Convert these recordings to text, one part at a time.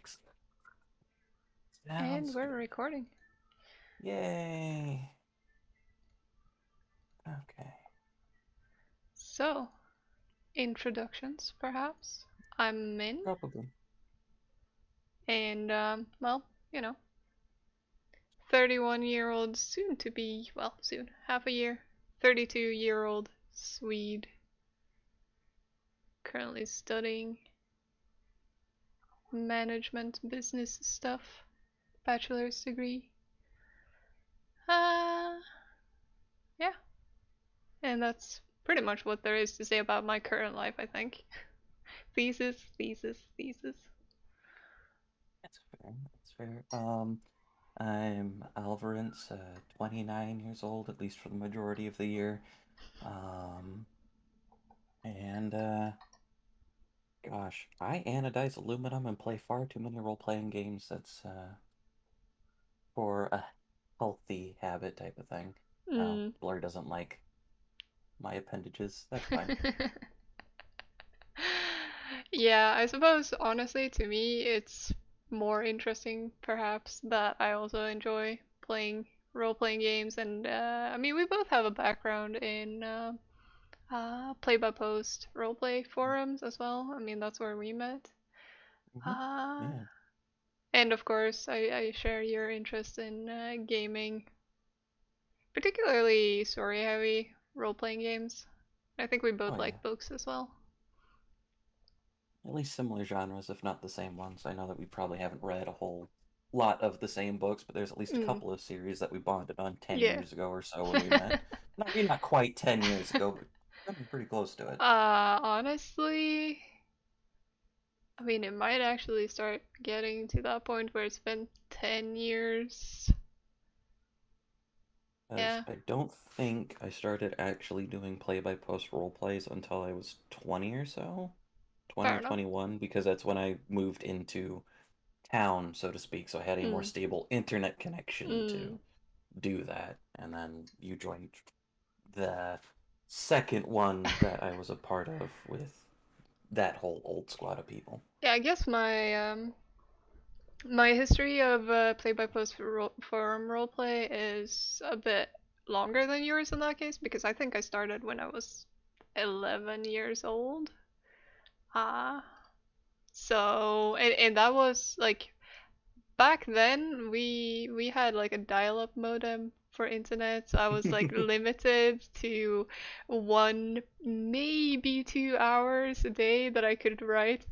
Excellent. And Sounds we're good. recording. Yay. Okay. So, introductions, perhaps. I'm Min, Probably. and, well, you know, 31-year-old, soon to be, well, soon, half a year, 32-year-old Swede, currently studying management business stuff, bachelor's degree. Uh, yeah, and that's pretty much what there is to say about my current life, I think. Thesis, thesis, thesis. That's fair. That's fair. I'm Alvarez, 29 years old, at least for the majority of the year. Um, and gosh, I anodize aluminum and play far too many role-playing games. That's for a healthy habit type of thing. Oh, Mm. Blur doesn't like my appendages. That's fine. Yeah, I suppose honestly to me it's more interesting perhaps that I also enjoy playing role-playing games and I mean we both have a background in play-by-post roleplay forums as well. I mean that's where we met. Hmm. Uh, Yeah. and of course I share your interest in gaming, particularly story-heavy role-playing games. I think we Oh both yeah. like books as well. At least similar genres, if not the same ones. I know that we probably haven't read a whole lot of the same books, but there's at least a Mm, couple of series that we bonded on 10 yeah. years ago or so when we met. Maybe not quite 10 years ago, but coming pretty close to it. Honestly, I mean, it might actually start getting to that point where it's been 10 years. Because Yeah, I don't think I started actually doing play-by-post role plays until I was 20 or so. 20 fair or enough. 21, because that's when I moved into town, so to speak, so I had a more Mm, stable internet connection mm. to do that. And then you joined the second one that I was a part of with that whole old squad of people. Yeah, I guess my history of play-by-post forum roleplay is a bit longer than yours in that case because I think I started when I was 11 years old. Ah, and that was like back then we had like a dial-up modem for internet, so I was like limited to 1 maybe 2 hours a day that I could write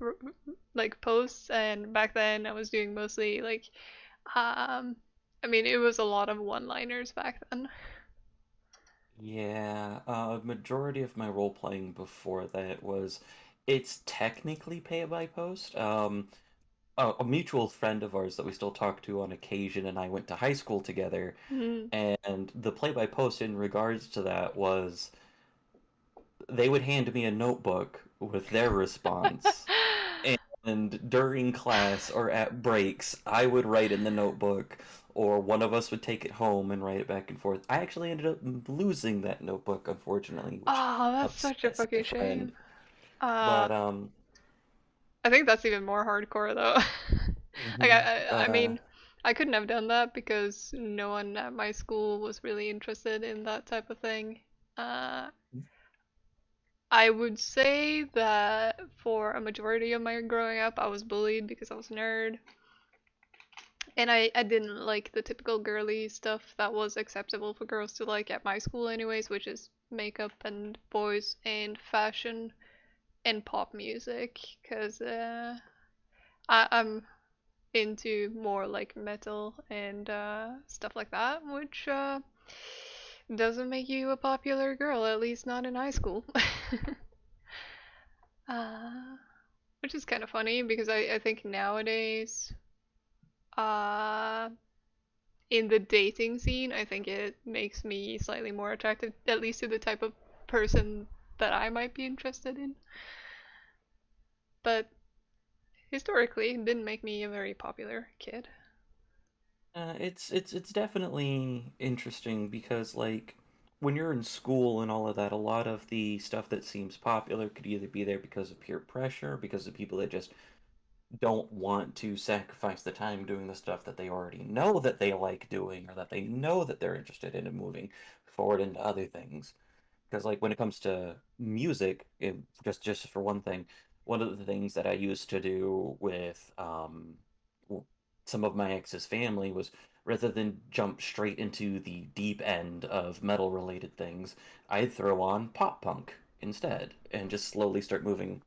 like posts, and back then I was doing mostly like um I mean it was a lot of one-liners back then. Yeah, majority of my role playing before that was it's technically pay by post. A mutual friend of ours that we still talk to on occasion and I went to high school together, Mm. and the play by post in regards to that was they would hand me a notebook with their response. And during class or at breaks, I would write in the notebook, or one of us would take it home and write it back and forth. I actually ended up losing that notebook, unfortunately, which Oh, that's such a upset fucking said friend. shame. uh But I think that's even more hardcore though. Like mhm, I mean, I couldn't have done that because no one at my school was really interested in that type of thing. Uh, I would say that for a majority of my growing up, I was bullied because I was a nerd, and I didn't like the typical girly stuff that was acceptable for girls to like at my school, anyways, which is makeup and boys and fashion and pop music, because I'm into more like metal and stuff like that, which doesn't make you a popular girl, at least not in high school. uh, which is kind of funny because I think nowadays, uh, in the dating scene, I think it makes me slightly more attractive, at least to the type of person that I might be interested in. But historically, it didn't make me a very popular kid. it's definitely interesting because like when you're in school and all of that, a lot of the stuff that seems popular could either be there because of peer pressure, because of people that just don't want to sacrifice the time doing the stuff that they already know that they like doing or that they know that they're interested in and moving forward into other things. Because like when it comes to music, just for one thing, one of the things that I used to do with some of my ex's family was rather than jump straight into the deep end of metal related things, I'd throw on pop punk instead and just slowly start moving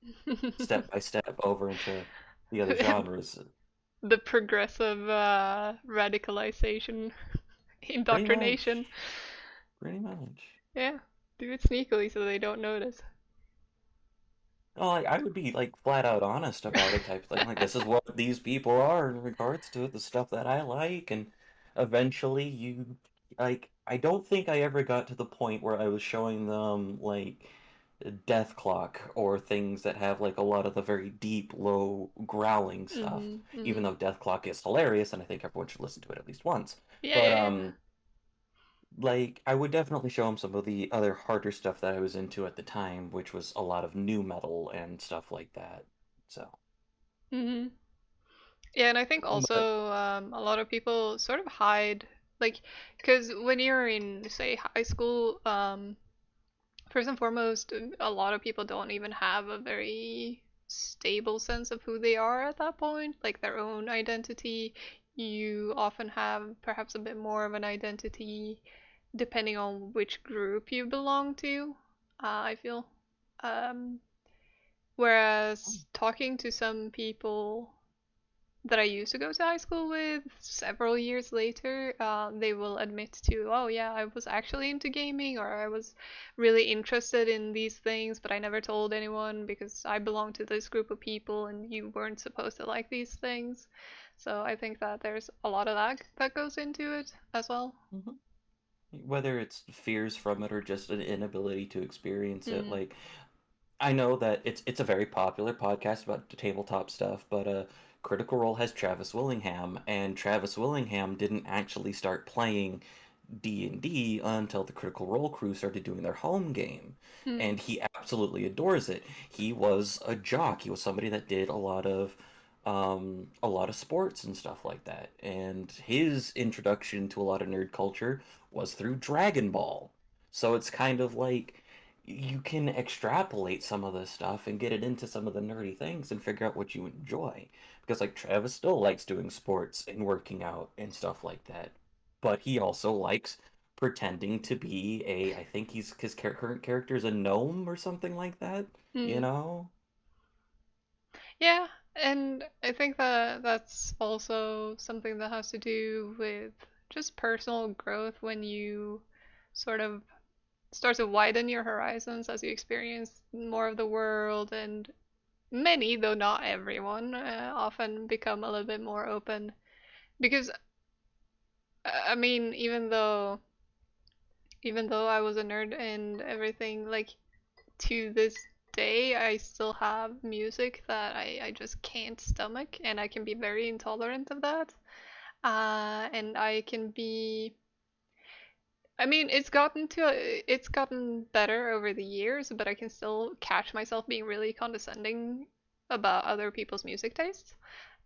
step by step over into the other genres. The progressive radicalization, Pretty much. indoctrination. Pretty much. Yeah, do it sneakily so they don't notice. Oh, like I would be like flat out honest about it type thing. Like this is what these people are in regards to the stuff that I like, and eventually you like I don't think I ever got to the point where I was showing them like Death Clock or things that have like a lot of the very deep, low growling stuff. Mhm, Even mhm. though Death Clock is hilarious and I think everyone should listen to it at least once. Yeah, But yeah, like I would definitely show him some of the other harder stuff that I was into at the time, which was a lot of new metal and stuff like that. So, yeah. Yeah, and I think but also a lot of people sort of hide, like, because when you're in, say, high school, first and foremost, a lot of people don't even have a very stable sense of who they are at that point, like their own identity. You often have perhaps a bit more of an identity depending on which group you belong to, I feel. Um, Whereas talking to some people that I used to go to high school with several years later, they will admit to, oh yeah, I was actually into gaming or I was really interested in these things, but I never told anyone because I belonged to this group of people and you weren't supposed to like these things. So I think that there's a lot of that goes into it as well. Mhm. Whether it's fears from it or just an inability to experience it, Mm, like I know that it's a very popular podcast about the tabletop stuff, but Critical Role has Travis Willingham, and Travis Willingham didn't actually start playing D&D until the Critical Role crew started doing their home game, mm, and he absolutely adores it. He was a jock. He was somebody that did a lot of sports and stuff like that. And his introduction to a lot of nerd culture was through Dragon Ball. So it's kind of like you can extrapolate some of this stuff and get it into some of the nerdy things and figure out what you enjoy. Because like Travis still likes doing sports and working out and stuff like that, but he also likes pretending to be I think his current character is a gnome or something like that, you mm. know? Yeah, and I think that that's also something that has to do with just personal growth when you sort of start to widen your horizons as you experience more of the world, and many, though not everyone, often become a little bit more open. Because I mean, even though I was a nerd and everything, like to this day, I still have music that I just can't stomach, and I can be very intolerant of that. And I can be. I mean, it's gotten better over the years, but I can still catch myself being really condescending about other people's music tastes,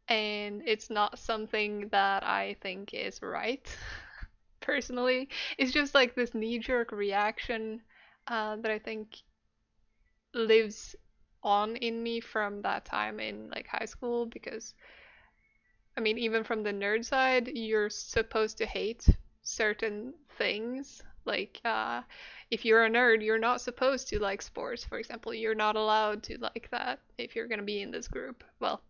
and it's not something that I think is right. Personally, it's just like this knee-jerk reaction that I think lives on in me from that time in like high school, because I mean, even from the nerd side, you're supposed to hate certain things. Like, if you're a nerd, you're not supposed to like sports, for example. You're not allowed to like that if you're gonna be in this group. Well,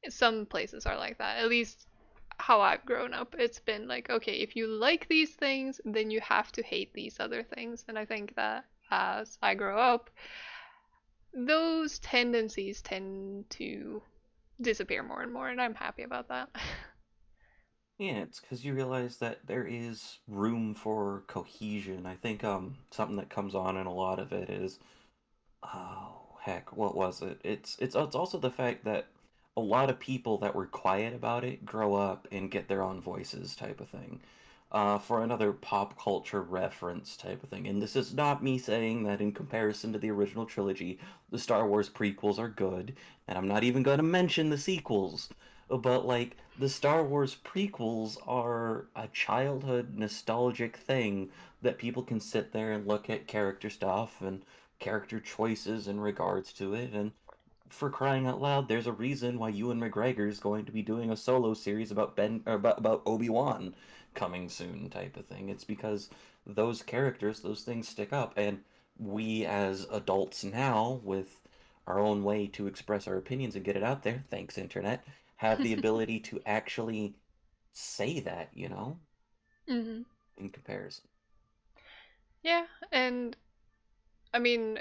some places are like that. At least how I've grown up, it's been like, okay, if you like these things, then you have to hate these other things. And I think that as I grow up, those tendencies tend to disappear more and more, and I'm happy about that. Yeah, it's because you realize that there is room for cohesion. I think something that comes on in a lot of it is oh heck, what was it? It's also the fact that a lot of people that were quiet about it grow up and get their own voices type of thing. for another pop culture reference type of thing. And this is not me saying that in comparison to the original trilogy, the Star Wars prequels are good, and I'm not even going to mention the sequels. But like the Star Wars prequels are a childhood nostalgic thing that people can sit there and look at character stuff and character choices in regards to it, and for crying out loud, there's a reason why Ewan McGregor's going to be doing a solo series about about Obi-Wan coming soon type of thing. It's because those characters, those things stick up, and we as adults now, with our own way to express our opinions and get it out there, thanks internet, have the ability to actually say that, Hmm. in comparison. Yeah, and I mean,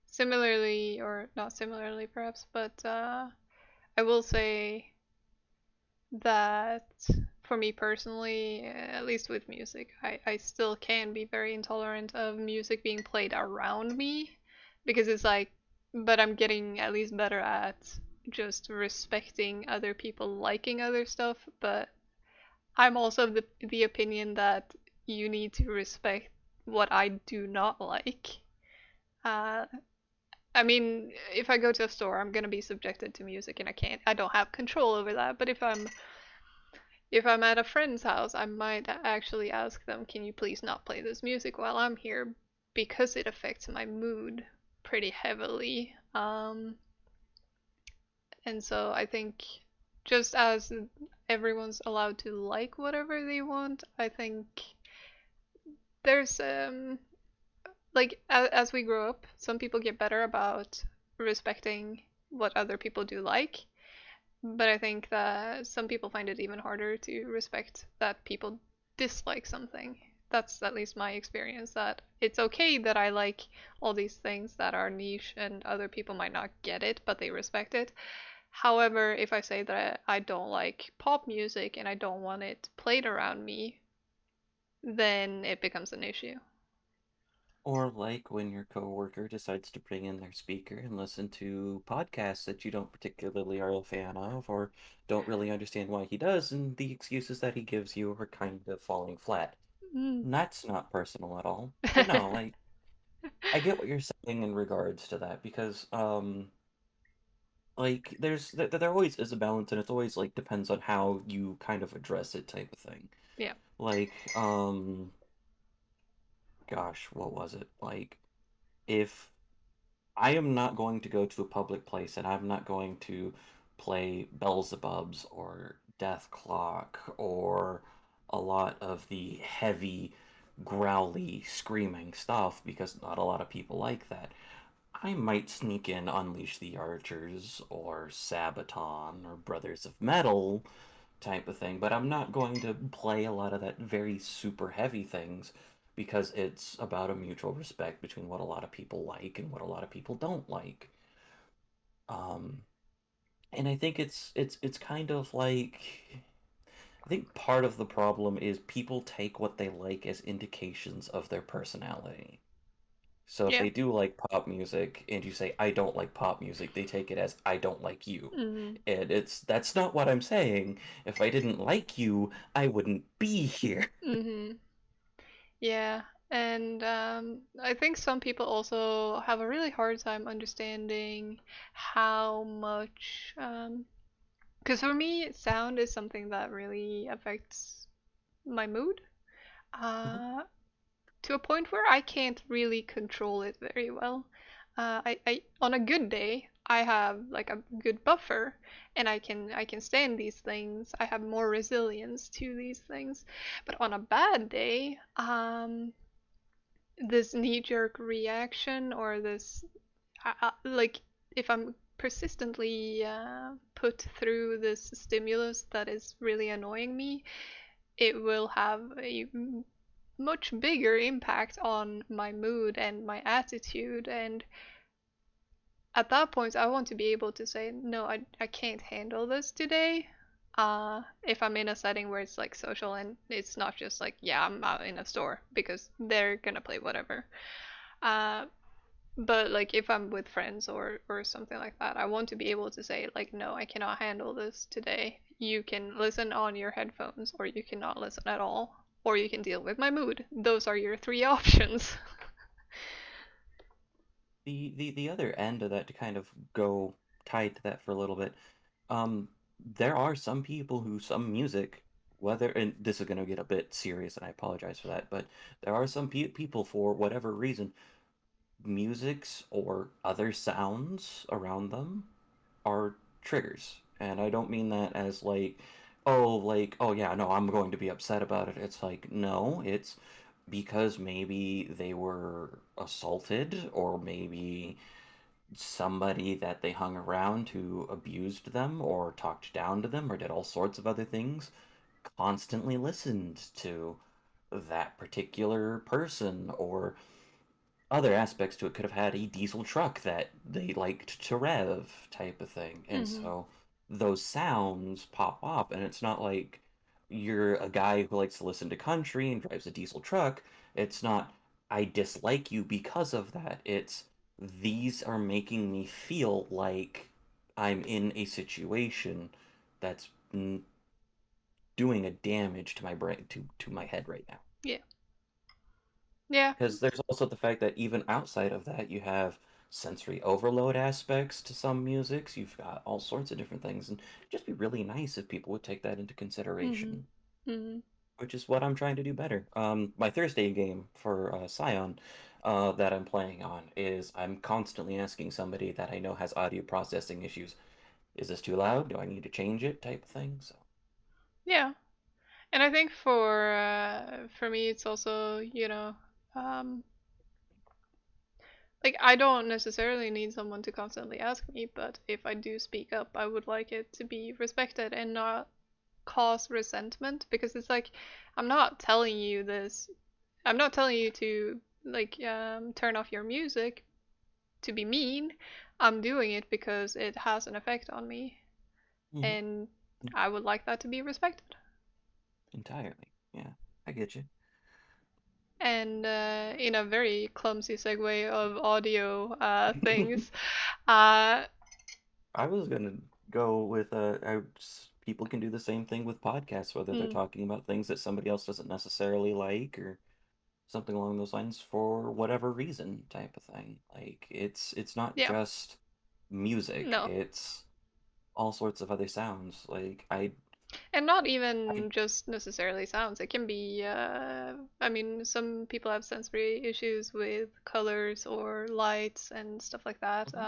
similarly, or not similarly perhaps, but I will say that for me personally, at least with music, I still can be very intolerant of music being played around me because it's like, but I'm getting at least better at just respecting other people liking other stuff. But I'm also of the opinion that you need to respect what I do not like. Uh, I mean, if I go to a store, I'm gonna be subjected to music, and I don't have control over that. But if I'm at a friend's house, I might actually ask them, "Can you please not play this music while I'm here?" Because it affects my mood pretty heavily. And so I think just as everyone's allowed to like whatever they want, I think there's like as we grow up, some people get better about respecting what other people do like, but I think that some people find it even harder to respect that people dislike something. That's at least my experience, that it's okay that I like all these things that are niche and other people might not get it, but they respect it. However, if I say that I don't like pop music and I don't want it played around me, then it becomes an issue. Or like when your coworker decides to bring in their speaker and listen to podcasts that you don't particularly are a fan of or don't really understand why he does, and the excuses that he gives you are kind of falling flat. Mm. And that's not personal at all. But no, like I get what you're saying in regards to that because like there always is a balance, and it's always like depends on how you kind of address it type of thing. Yeah. Like gosh, what was it? Like if I am not going to go to a public place and I'm not going to play Beelzebubs or Death Clock or a lot of the heavy, growly, screaming stuff because not a lot of people like that. I might sneak in Unleash the Archers or Sabaton or Brothers of Metal type of thing, but I'm not going to play a lot of that very super heavy things because it's about a mutual respect between what a lot of people like and what a lot of people don't like. Um, and I think it's kind of like I think part of the problem is people take what they like as indications of their personality. So if Yeah. they do like pop music and you say I don't like pop music, they take it as I don't like you. Hmm. And that's not what I'm saying. If I didn't like you, I wouldn't be here. Hmm. Yeah. And I think some people also have a really hard time understanding how much, because for me, sound is something that really affects my mood. Uh, to a point where I can't really control it very well. I on a good day I have like a good buffer and I can stand these things. I have more resilience to these things. But on a bad day, this knee-jerk reaction or this like if I'm persistently put through this stimulus that is really annoying me, it will have a much bigger impact on my mood and my attitude. And at that point, I want to be able to say, no, I can't handle this today. If I'm in a setting where it's like social and it's not just like, yeah, I'm out in a store because they're gonna play whatever. Uh, But like if I'm with friends or something like that, I want to be able to say like, no, I cannot handle this today. You can listen on your headphones, or you cannot listen at all, or you can deal with my mood. Those are your three options. The other end of that, to kind of go tied to that for a little bit, um, there are some people who some music, whether, and this is going to get a bit serious, and I apologize for that, but there are some people for whatever reason, musics or other sounds around them are triggers. And I don't mean that as like, oh yeah, no, I'm going to be upset about it. It's like, no, it's because maybe they were assaulted, or maybe somebody that they hung around who abused them or talked down to them or did all sorts of other things constantly listened to that particular person, or other aspects to it. Could have had a diesel truck that they liked to rev, type of thing. And Hmm. so those sounds pop up, and it's not like you're a guy who likes to listen to country and drives a diesel truck. It's not, I dislike you because of that. It's, these are making me feel like I'm in a situation that's doing a damage to my brain, to my head right now. Yeah. Yeah. Because there's also the fact that even outside of that, you have sensory overload aspects to some musics. You've got all sorts of different things, and it'd just be really nice if people would take that into Hmm. consideration, Hmm. which is what I'm trying to do better. My Thursday game for Scion that I'm playing on is, I'm constantly asking somebody that I know has audio processing issues, is this too loud? Do I need to change it? Type of thing. So, Yeah. And I think for me, it's also, um, like I don't necessarily need someone to constantly ask me, but if I do speak up, I would like it to be respected and not cause resentment, because it's like I'm not telling you this. I'm not telling you to like turn off your music to be mean. I'm doing it because it has an effect on me, mhm, and I would like that to be respected. entirely. Yeah, I get you. And in a very clumsy segue of audio things, uh, I was gonna go with people can do the same thing with podcasts, whether they're mm, talking about things that somebody else doesn't necessarily like, or something along those lines for whatever reason, type of thing. Like, it's not yeah, just music, no, it's all sorts of other sounds. Like and not I even just necessarily sounds. It can be, I mean, some people have sensory issues with colors or lights and stuff like that. Mhm,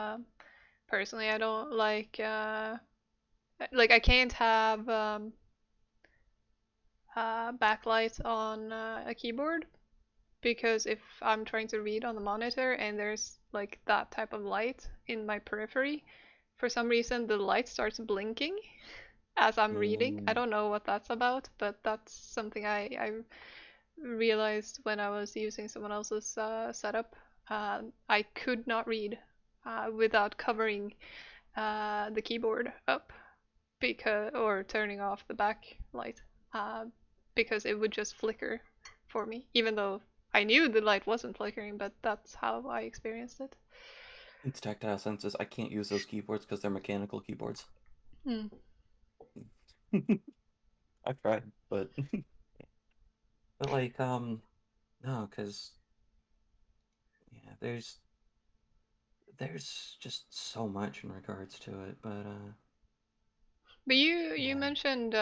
Personally, I don't like I can't have backlight on a keyboard, because if I'm trying to read on the monitor and there's like that type of light in my periphery, for some reason the light starts blinking as I'm reading. I mm, don't know what that's about, but that's something I realized when I was using someone else's setup. I could not read without covering the keyboard up, because or turning off the backlight, uh, because it would just flicker for me, even though I knew the light wasn't flickering, but that's how I experienced it. it's tactile senses. I can't use those keyboards because they're mechanical keyboards. Hmm. I've tried, but like no, because yeah, there's just so much in regards to it, but But you yeah. mentioned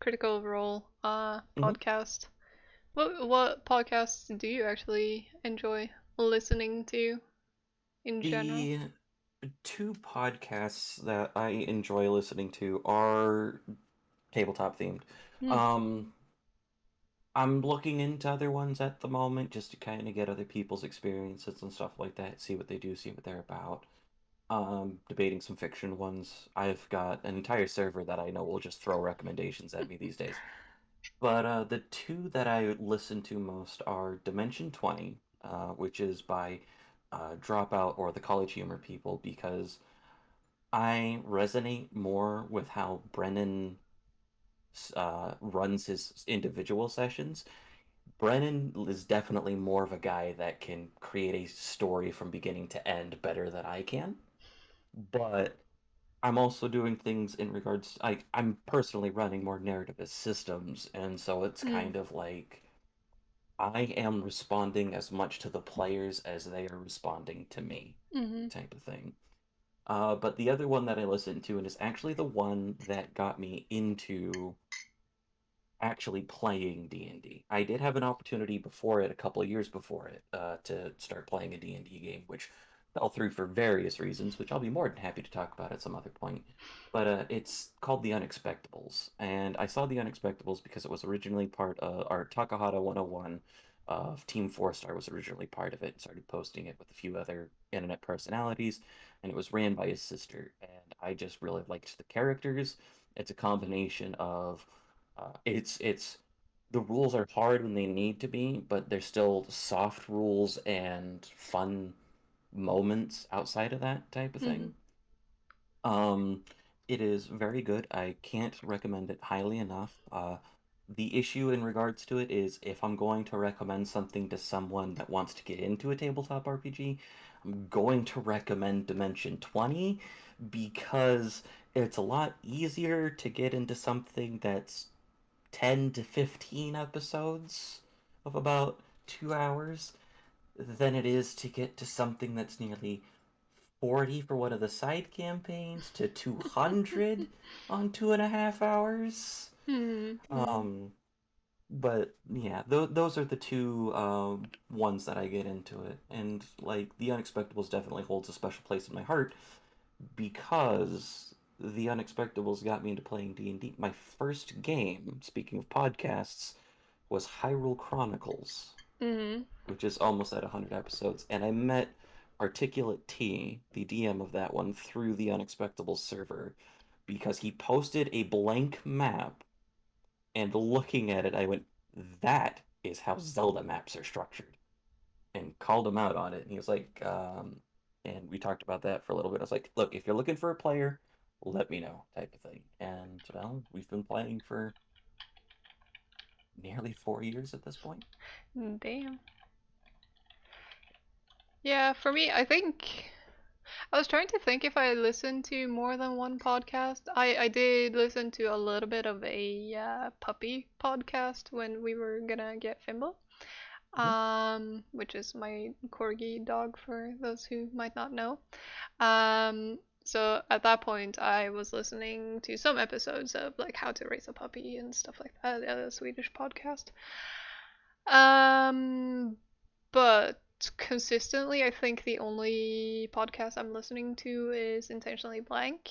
Critical Role Mhm. podcast. What podcasts do you actually enjoy listening to in general? The two podcasts that I enjoy listening to are tabletop themed. Hmm. Um, I'm looking into other ones at the moment just to kind of get other people's experiences and stuff like that, see what they do, see what they're about. Debating some fiction ones. I've got an entire server that I know will just throw recommendations at me these days. But the two that I listen to most are Dimension 20, which is by Dropout or the College Humor people, because I resonate more with how Brennan runs his individual sessions, Brennan is definitely more of a guy that can create a story from beginning to end better than I can. But I'm also doing things in regards I'm personally running more narrativist systems, and so it's Mm, kind of like I am responding as much to the players as they are responding to me, mm-hmm, type of thing. But the other one that I listen to, and is actually the one that got me into actually playing D&D. I did have an opportunity before it, a couple of years before it, to start playing a D&D game, which fell through for various reasons, which I'll be more than happy to talk about at some other point. But it's called The Unexpectables, and I saw The Unexpectables because it was originally part of our Takahata 101 of Team Four Star was originally part of it and started posting it with a few other internet personalities, and it was ran by his sister, and I just really liked the characters. It's a combination of it's the rules are hard when they need to be, but they're still soft rules and fun moments outside of that type of mm-hmm, thing. Um, it is very good. I can't recommend it highly enough. The issue in regards to it is if I'm going to recommend something to someone that wants to get into a tabletop RPG, I'm going to recommend Dimension 20 because it's a lot easier to get into something that's 10 to 15 episodes of about 2 hours than it is to get to something that's nearly 40 for one of the side campaigns to 200 on 2.5 hours. mm-hmm, Um, but yeah, those are the two ones that I get into it. And like The Unexpectables definitely holds a special place in my heart because The Unexpectables got me into playing D&D. My first game, speaking of podcasts, was Hyrule Chronicles, mm-hmm. which is almost at 100 episodes, and I met Articulate T, the DM of that one, through the Unexpectables server because he posted a blank map, and looking at it, I went, "That is how Zelda maps are structured," and called him out on it. And he was like, and we talked about that for a little bit. I was like, "Look, if you're looking for a player, let me know," type of thing. And well, we've been playing for nearly 4 years at this point. Damn. Yeah, for me, I think I was trying to think if I listened to more than one podcast. I did listen to a little bit of a puppy podcast when we were gonna get Fimble, Mhm. which is my corgi dog for those who might not know. So at that point, I was listening to some episodes of like how to raise a puppy and stuff like that, a Swedish podcast. Um, but consistently, I think the only podcast I'm listening to is Intentionally Blank,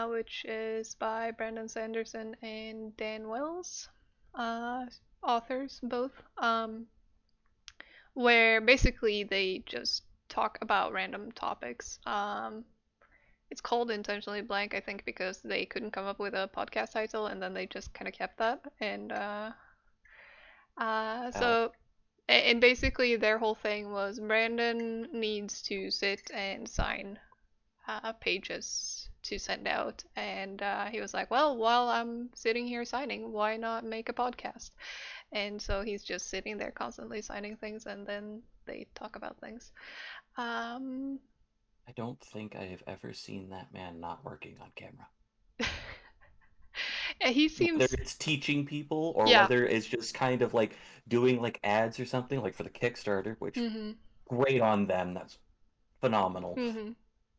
which is by Brandon Sanderson and Dan Wells, uh, authors both, where basically they just talk about random topics. It's called Intentionally Blank, I think, because they couldn't come up with a podcast title, and then they just kind of kept that. And Well, so and basically, their whole thing was Brandon needs to sit and sign pages to send out. And he was like, well, while I'm sitting here signing, why not make a podcast? And so he's just sitting there constantly signing things, and then they talk about things. Um, I don't think I have ever seen that man not working on camera. and he Whether seems, it's teaching people or yeah. whether it's just kind of like doing like ads or something, like for the Kickstarter, which Mm-hmm. great on them. That's phenomenal. Mm-hmm.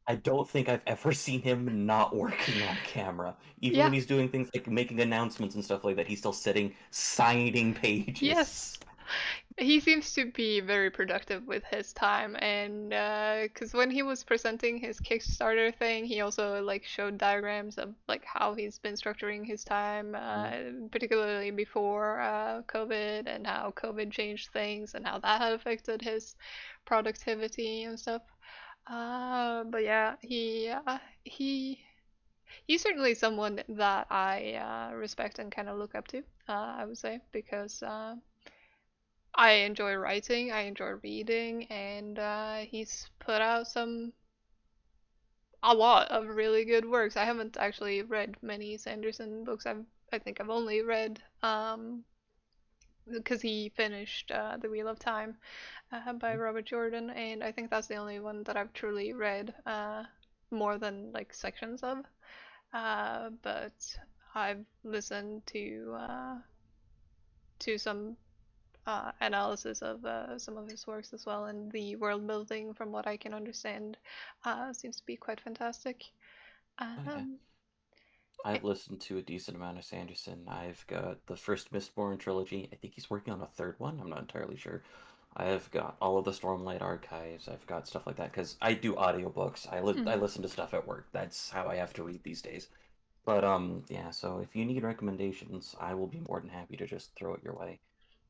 I don't think I've ever seen him not working on camera. Even Yeah. when he's doing things like making announcements and stuff like that, he's still sitting signing Yes. pages. He seems to be very productive with his time, and because when he was presenting his Kickstarter thing, he also like showed diagrams of like how he's been structuring his time, Mm. particularly before COVID, and how COVID changed things, and how that had affected his productivity and stuff. But yeah, he's certainly someone that I respect and kind of look up to. I would say because I enjoy writing, I enjoy reading, and he's put out a lot of really good works. I haven't actually read many Sanderson books. I think I've only read because he finished The Wheel of Time by Robert Jordan, and I think that's the only one that I've truly read more than like sections of. But I've listened to some analysis of some of his works as well, and the world building, from what I can understand, seems to be quite fantastic. Oh yeah. Um, I've listened to a decent amount of Sanderson. I've got the first Mistborn trilogy. I think he's working on a third one. I'm not entirely sure. I've got all of the Stormlight archives. I've got stuff like that because I do audiobooks. I mhm. listen to stuff at work. That's how I have to read these days. But yeah, so if you need recommendations, I will be more than happy to just throw it your way.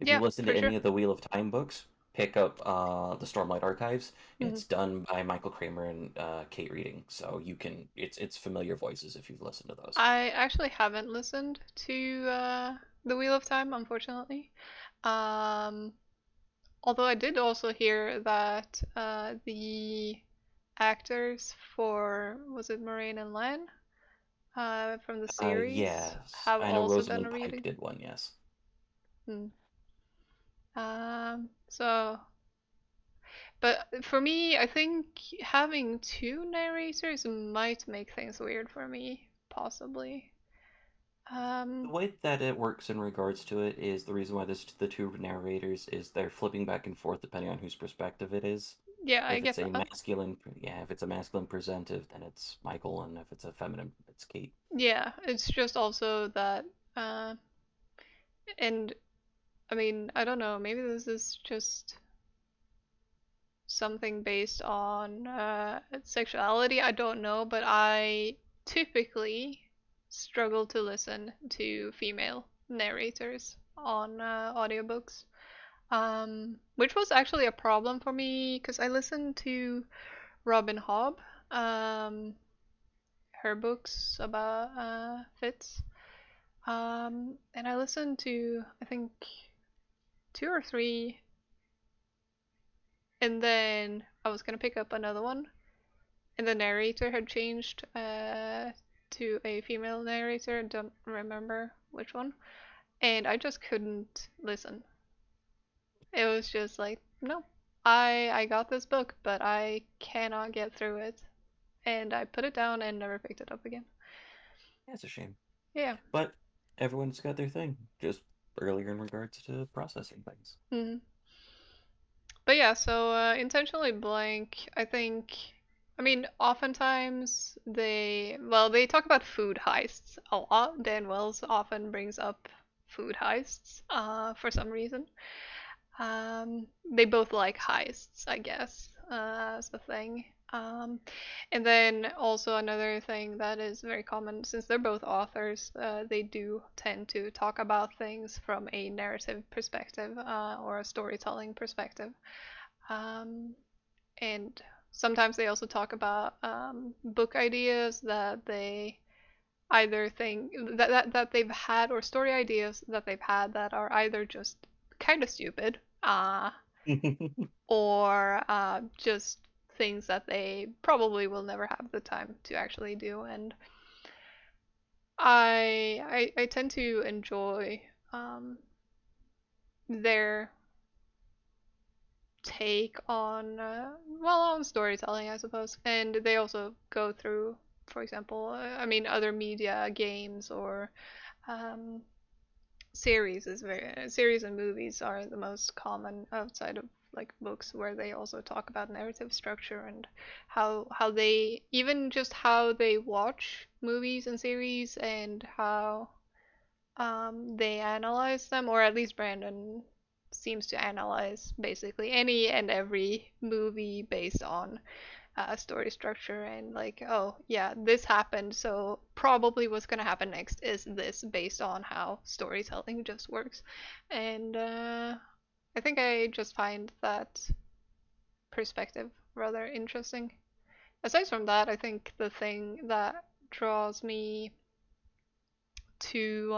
If you Yeah, listen to for sure. any of the Wheel of Time books, pick up the Stormlight Archives. Mhm. It's done by Michael Kramer and Kate Reading, so you can it's familiar voices if you've listened to those. I actually haven't listened to The Wheel of Time, unfortunately. Um, Although I did also hear that the actors for, was it Moraine and Lan, from the series Yes, have I know also done a Rosamund Pike reading. did one. Yes, Hmm. So, but for me, I think having two narrators might make things weird for me, possibly. the Um, way that it works in regards to it is the reason why there's the two narrators is they're flipping back and forth depending on whose perspective it is. yeah, I If get it's a that. masculine, yeah, if it's a masculine presentive, then it's Michael, and if it's a feminine, it's Kate. Yeah, it's just also that, uh, and I mean, I don't know, maybe this is just something based on sexuality. I don't know, but I typically struggle to listen to female narrators on audiobooks, which was actually a problem for me because I listened to Robin Hobb, um, her books about Fitz, and I listened to I think two or three, and then I was gonna pick up another one, and the narrator had changed to a female narrator. Don't remember which one, and I just couldn't listen. It was just like, no, I got this book, but I cannot get through it, and I put it down and never picked it up again. Yeah, it's a shame, Yeah. but everyone's got their thing. Just earlier in regards to processing things. Mhm. But yeah, so intentionally blank, I think. I mean, oftentimes they talk about food heists a lot. Dan Wells often brings up food heists for some reason. They both like heists, I guess, as the thing. And then also another thing that is very common, since they're both authors, they do tend to talk about things from a narrative perspective or a storytelling perspective. Um, and sometimes they also talk about book ideas that they either think that they've had, or story ideas that they've had that are either just kind of stupid, or just things that they probably will never have the time to actually do. And I tend to enjoy um, their take on well, on storytelling, I suppose. And they also go through, for example, I mean, other media, games, or um, series and movies are the most common outside of like books, where they also talk about narrative structure and how they, even just how they watch movies and series, and how they analyze them, or at least Brandon seems to analyze basically any and every movie based on story structure, and like, oh yeah, this happened, so probably what's gonna happen next is this, based on how storytelling just works. And I think I just find that perspective rather interesting. Aside from that, I think the thing that draws me to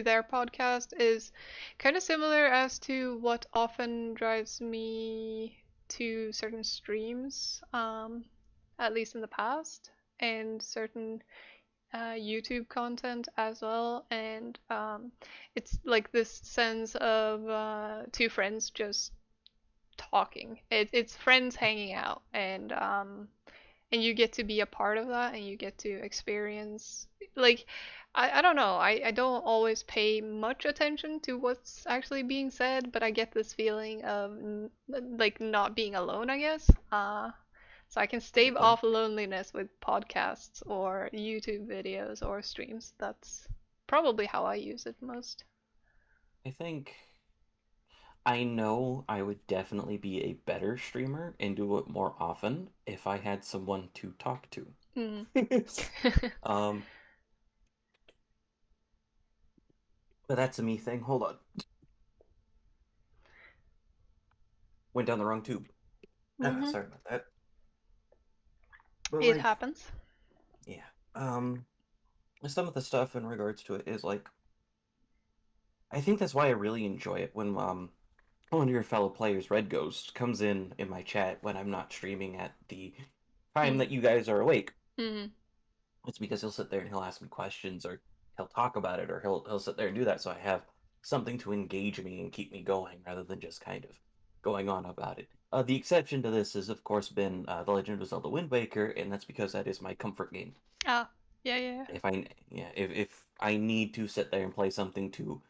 their podcast is kind of similar as to what often drives me to certain streams, at least in the past, and certain YouTube content as well, and it's like this sense of two friends just talking. It's friends hanging out, and you get to be a part of that, and you get to experience like I don't know. I don't always pay much attention to what's actually being said, but I get this feeling of like not being alone, I guess. So I can I stave get that. off loneliness with podcasts or YouTube videos or streams. That's probably how I use it most. I think I know I would definitely be a better streamer and do it more often if I had someone to talk to. Mm. Um, but that's a me thing. Hold on. Went down the wrong tube. Ah, Hmm. sorry about that. But It like, happens. yeah. Um, some of the stuff in regards to it is like I think that's why I really enjoy it when one of your fellow players, Red Ghost, comes in my chat when I'm not streaming at the time Mm. that you guys are awake. Mm. It's because he'll sit there and he'll ask me questions or he'll talk about it or he'll sit there and do that so I have something to engage me and keep me going rather than just kind of going on about it. The exception to this has of course been The Legend of Zelda Wind Waker, and that's because that is my comfort game. Ah, yeah, yeah, yeah. If I need to sit there and play something to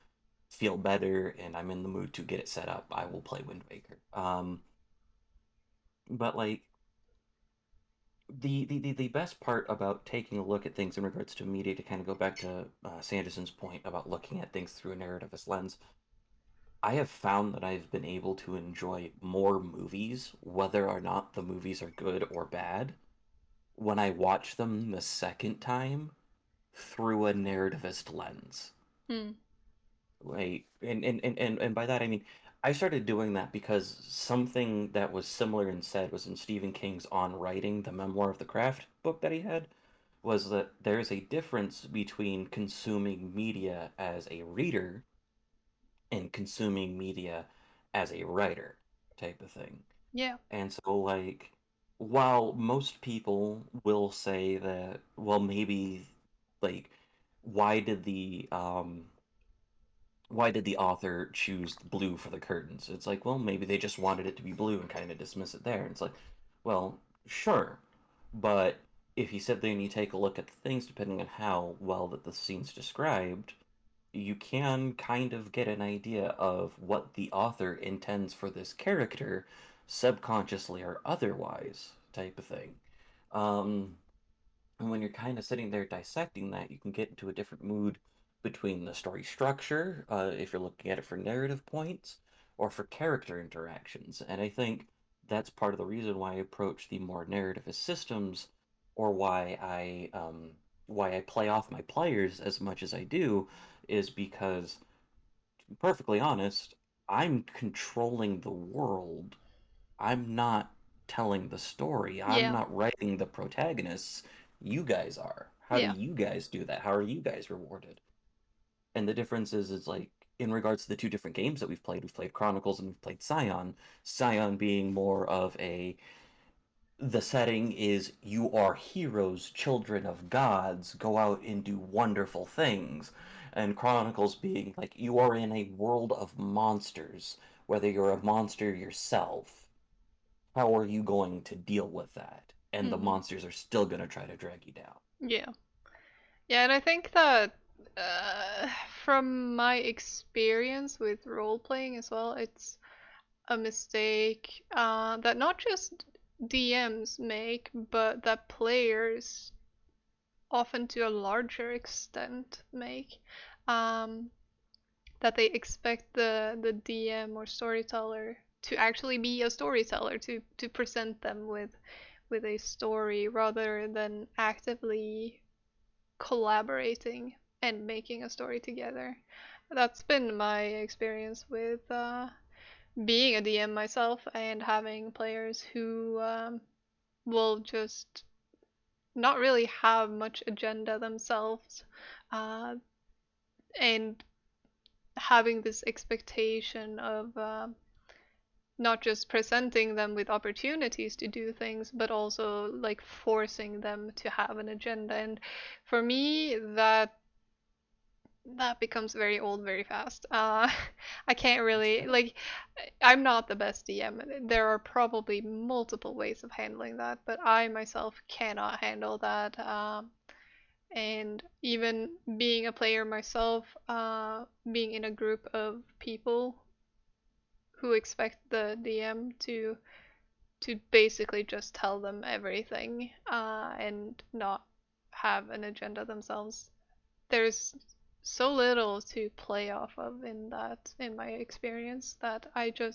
feel better and I'm in the mood to get it set up, I will play Wind Waker. But like the best part about taking a look at things in regards to media, to kind of go back to Sanderson's point about looking at things through a narrativist lens, I have found that I've been able to enjoy more movies, whether or not the movies are good or bad, when I watch them the second time through a narrativist lens. Mm. Like, and by that I mean I started doing that because something that was similar and said was in Stephen King's On Writing, the Memoir of the Craft book that he had, was that there's a difference between consuming media as a reader and consuming media as a writer type of thing. Yeah, And so like while most people will say that well maybe like why did the why did the author choose blue for the curtains? It's like, well, maybe they just wanted it to be blue and kind of dismiss it there. And it's like, well, sure. But if you sit there and you take a look at the things, depending on how well that the scene's described, you can kind of get an idea of what the author intends for this character, subconsciously or otherwise, type of thing. Um, and when you're kind of sitting there dissecting that, you can get into a different mood between the story structure, if you're looking at it for narrative points, or for character interactions. And I think that's part of the reason why I approach the more narrativist systems, or why I play off my players as much as I do, is because, to be perfectly honest, I'm controlling the world. I'm not telling the story. I'm yeah, not writing the protagonists. You guys are. How do yeah. you guys do that? How are you guys rewarded? And the difference is like in regards to the two different games that we've played Chronicles and we've played Scion. Scion being more of a the setting is you are heroes, children of gods, go out and do wonderful things. And Chronicles being like you are in a world of monsters, whether you're a monster yourself, how are you going to deal with that? And the Hmm. monsters are still going to try to drag you down. Yeah. Yeah, and I think that uh, from my experience with role playing as well, it's a mistake that not just DMs make, but that players often to a larger extent make. Um, that they expect the DM or storyteller to actually be a storyteller to present them with a story rather than actively collaborating and making a story together. That's been my experience with being a DM myself and having players who will just not really have much agenda themselves, uh, and having this expectation of not just presenting them with opportunities to do things, but also like forcing them to have an agenda. And for me, that becomes very old very fast. I can't really like. I'm not the best DM. There are probably multiple ways of handling that, but I myself cannot handle that. And even being a player myself, being in a group of people who expect the DM to basically just tell them everything, and not have an agenda themselves. There's so little to play off of in that, in my experience, that I don't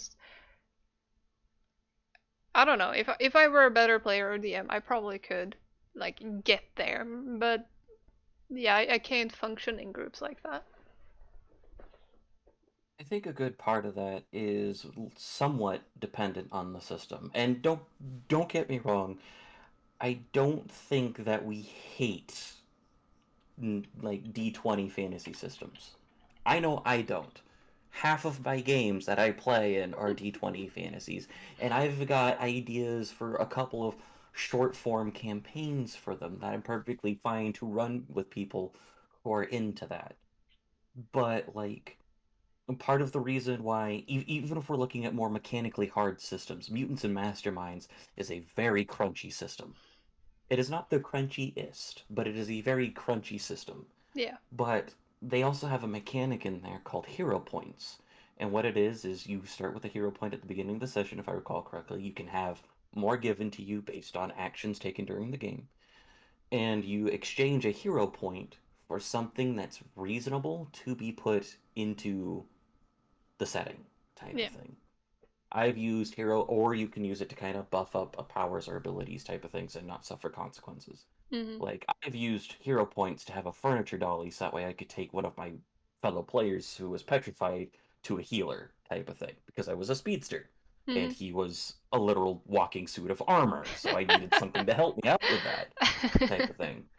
know, if I were a better player or DM, I probably could like get there, but yeah, I can't function in groups like that. I think a good part of that is somewhat dependent on the system. And don't get me wrong, I don't think that we hate like D20 fantasy systems. I know I don't. Half of my games that I play in are D20 fantasies, and I've got ideas for a couple of short form campaigns for them that I'm perfectly fine to run with people who are into that. But like part of the reason why, even if we're looking at more mechanically hard systems, Mutants and Masterminds is a very crunchy system. It is not the crunchiest, but it is a very crunchy system. Yeah. But they also have a mechanic in there called hero points. And what it is you start with a hero point at the beginning of the session, if I recall correctly. You can have more given to you based on actions taken during the game. And you exchange a hero point for something that's reasonable to be put into the setting type of Yeah. thing. I've used hero, or you can use it to kind of buff up a powers or abilities type of things and not suffer consequences. Mhm. Like, I've used hero points to have a furniture dolly so that way I could take one of my fellow players who was petrified to a healer type of thing because I was a speedster and Mhm. he was a literal walking suit of armor, so I needed something to help me out with that type of thing.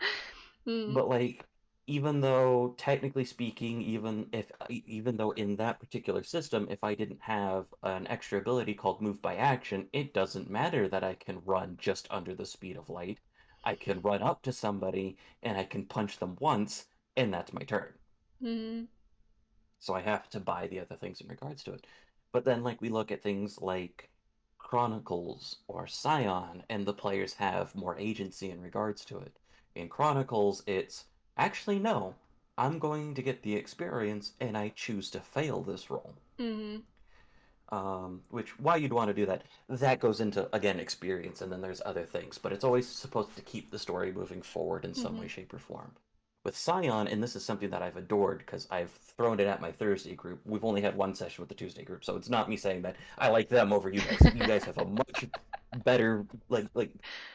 Mhm. But like, even though technically speaking, even though in that particular system, if I didn't have an extra ability called move by action, it doesn't matter that I can run just under the speed of light. I can run up to somebody and I can punch them once, and that's my turn. Mhm. So I have to buy the other things in regards to it. But then, like, we look at things like Chronicles or Scion, and the players have more agency in regards to it. In Chronicles, it's actually no, I'm going to get the experience, and I choose to fail this roll. Mhm. Which why you'd want to do that? That goes into again experience, and then there's other things, but it's always supposed to keep the story moving forward in some way, Mhm. shape, or form. With Scion, and this is something that I've adored because I've thrown it at my Thursday group. We've only had one session with the Tuesday group, so it's not me saying that I like them over you guys. You guys have a much better like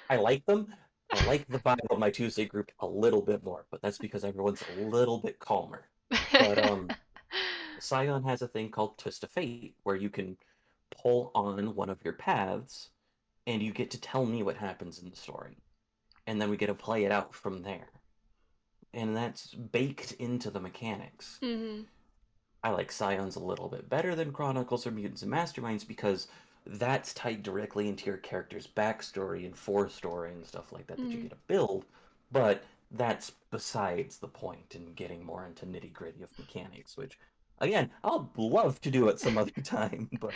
I like them. I like the vibe of my Tuesday group a little bit more, but that's because everyone's a little bit calmer. But Scion has a thing called Twist of Fate, where you can pull on one of your paths, and you get to tell me what happens in the story. And then we get to play it out from there. And that's baked into the mechanics. Mhm. I like Scions a little bit better than Chronicles or Mutants and Masterminds because that's tied directly into your character's backstory and forestory and stuff like that you Mhm. get to build. But that's besides the point in getting more into nitty gritty of mechanics, which, again, I'll love to do at some other time. But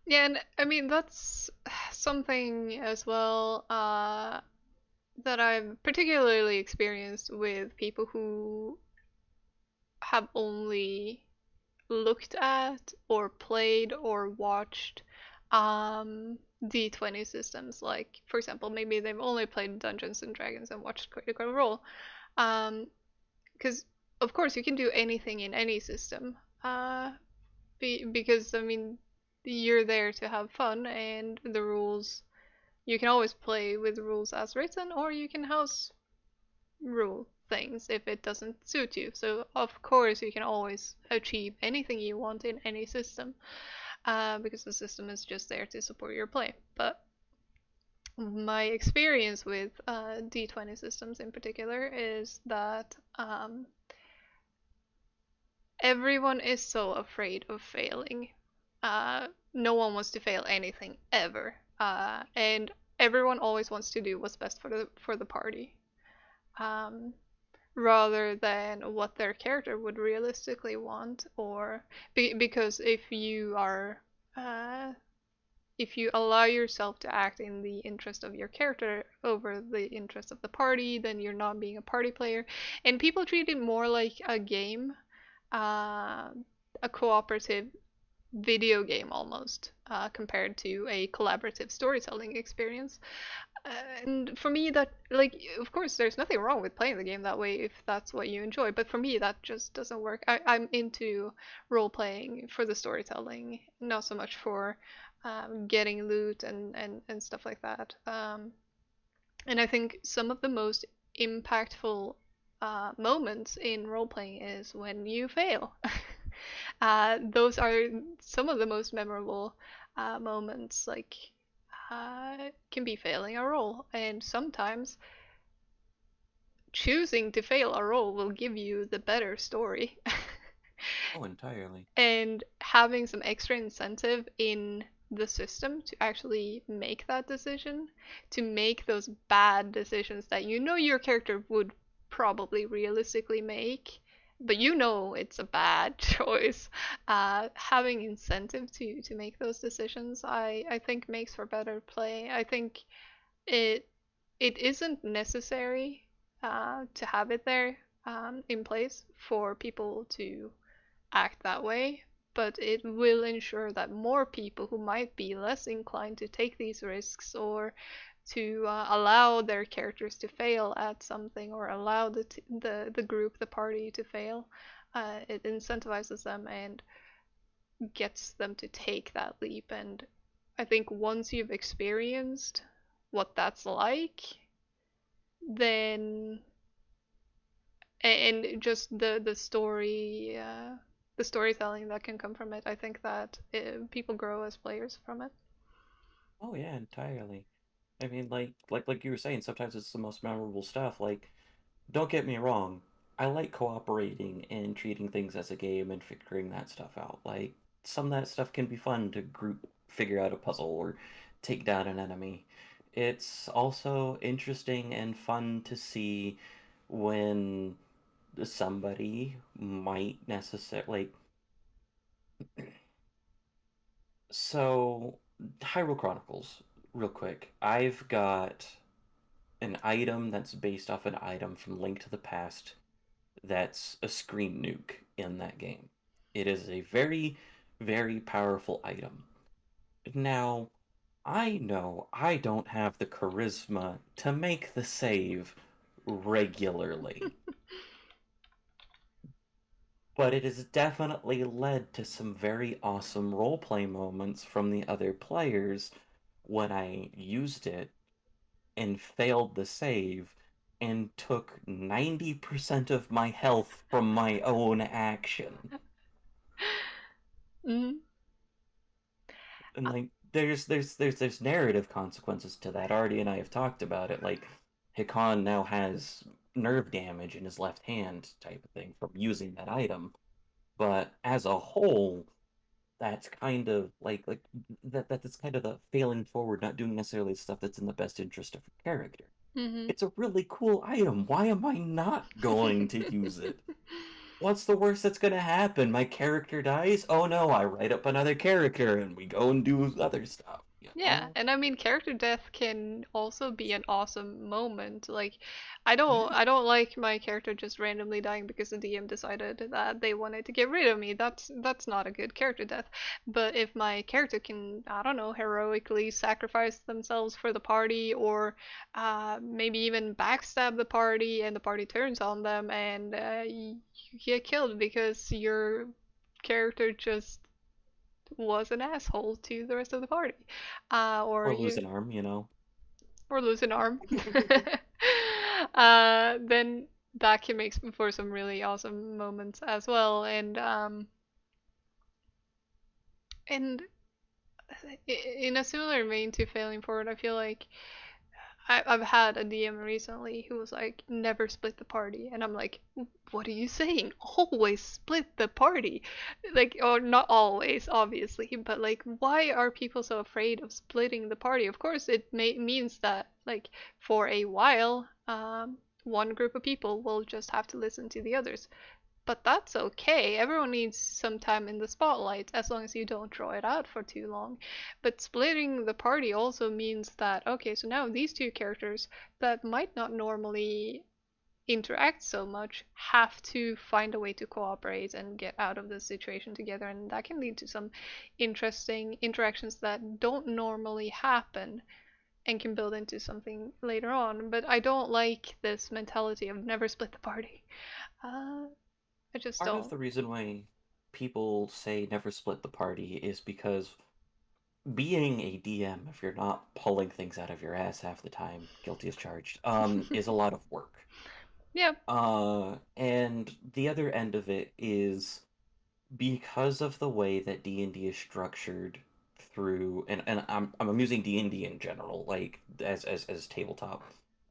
Yeah, and I mean that's something as well, that I've particularly experienced with people who have only looked at or played or watched D20 systems. Like, for example, maybe they've only played Dungeons and Dragons and watched Critical Role. Um, because of course you can do anything in any system. Because I mean, you're there to have fun, and the rules, you can always play with rules as written, or you can house rule things if it doesn't suit you. So of course you can always achieve anything you want in any system, because the system is just there to support your play. But my experience with D20 systems in particular is that everyone is so afraid of failing. no one wants to fail anything ever, and everyone always wants to do what's best for the party, um, rather than what their character would realistically want, or because uh, if you allow yourself to act in the interest of your character over the interest of the party, then you're not being a party player. And people treat it more like a game, uh, a cooperative video game almost, compared to a collaborative storytelling experience. And for me, that, like, of course, there's nothing wrong with playing the game that way if that's what you enjoy. But for me, that just doesn't work. I'm into role playing for the storytelling, not so much for getting loot and stuff like that. And I think some of the most impactful moments in role playing is when you fail. Those are some of the most memorable moments. Like, can be failing a role, and sometimes choosing to fail a role will give you the better story. Oh, entirely. And having some extra incentive in the system to actually make that decision, to make those bad decisions that you know your character would probably realistically make, but you know it's a bad choice. Having incentive to make those decisions, I think makes for better play. I think it it isn't necessary to have it there in place for people to act that way, but it will ensure that more people who might be less inclined to take these risks, or to allow their characters to fail at something, or allow the group, the party, to fail, it incentivizes them and gets them to take that leap. And I think once you've experienced what that's like, then and just the storytelling that can come from it, I think that people grow as players from it. Oh yeah, entirely. I mean, like you were saying, sometimes it's the most memorable stuff. Like, don't get me wrong, I like cooperating and treating things as a game and figuring that stuff out. Like, some of that stuff can be fun to group figure out a puzzle or take down an enemy. It's also interesting and fun to see when somebody might necessarily so Hyrule Chronicles, real quick. I've got an item that's based off an item from Link to the Past that's a screen nuke in that game. It is a very, very powerful item. Now, I know I don't have the charisma to make the save regularly, but it has definitely led to some very awesome roleplay moments from the other players when I used it and failed the save and took 90% of my health from my own action. Mm-hmm. And like there's narrative consequences to that. Artie and I have talked about it. Like Hikon now has nerve damage in his left hand type of thing from using that item. But as a whole, that's kind of that's kind of the failing forward, not doing necessarily stuff that's in the best interest of your character. Mm-hmm. It's a really cool item. Why am I not going to use it? What's the worst that's gonna happen? My character dies? Oh no, I write up another character and we go and do other stuff, you Yeah, know? and I mean character death can also be an awesome moment. Like, Yeah. I don't like my character just randomly dying because the DM decided that they wanted to get rid of me. That's not a good character death. But if my character can, I don't know, heroically sacrifice themselves for the party, or maybe even backstab the party and the party turns on them, and you get killed because your character just was an asshole to the rest of the party, or Or lose you an arm, you know? or lose an arm, then that can make for some really awesome moments as well. And in a similar vein to failing forward, I feel like I've had a DM recently who was like, never split the party. And I'm like, what are you saying? Always split the party. Like, or not always, obviously, but like, why are people so afraid of splitting the party? Of course, means that, like, for a while, one group of people will just have to listen to the others. But that's okay. Everyone needs some time in the spotlight as long as you don't draw it out for too long. But splitting the party also means that, okay, so now these two characters that might not normally interact so much have to find a way to cooperate and get out of the situation together. And that can lead to some interesting interactions that don't normally happen and can build into something later on. But I don't like this mentality of never split the party. Uh, I just Part of don't. the reason why people say never split the party is because being a DM, if you're not pulling things out of your ass half the time, guilty as charged, is a lot of work. Yeah. And the other end of it is because of the way that D&D is structured through, and I'm using D&D in general, like as tabletop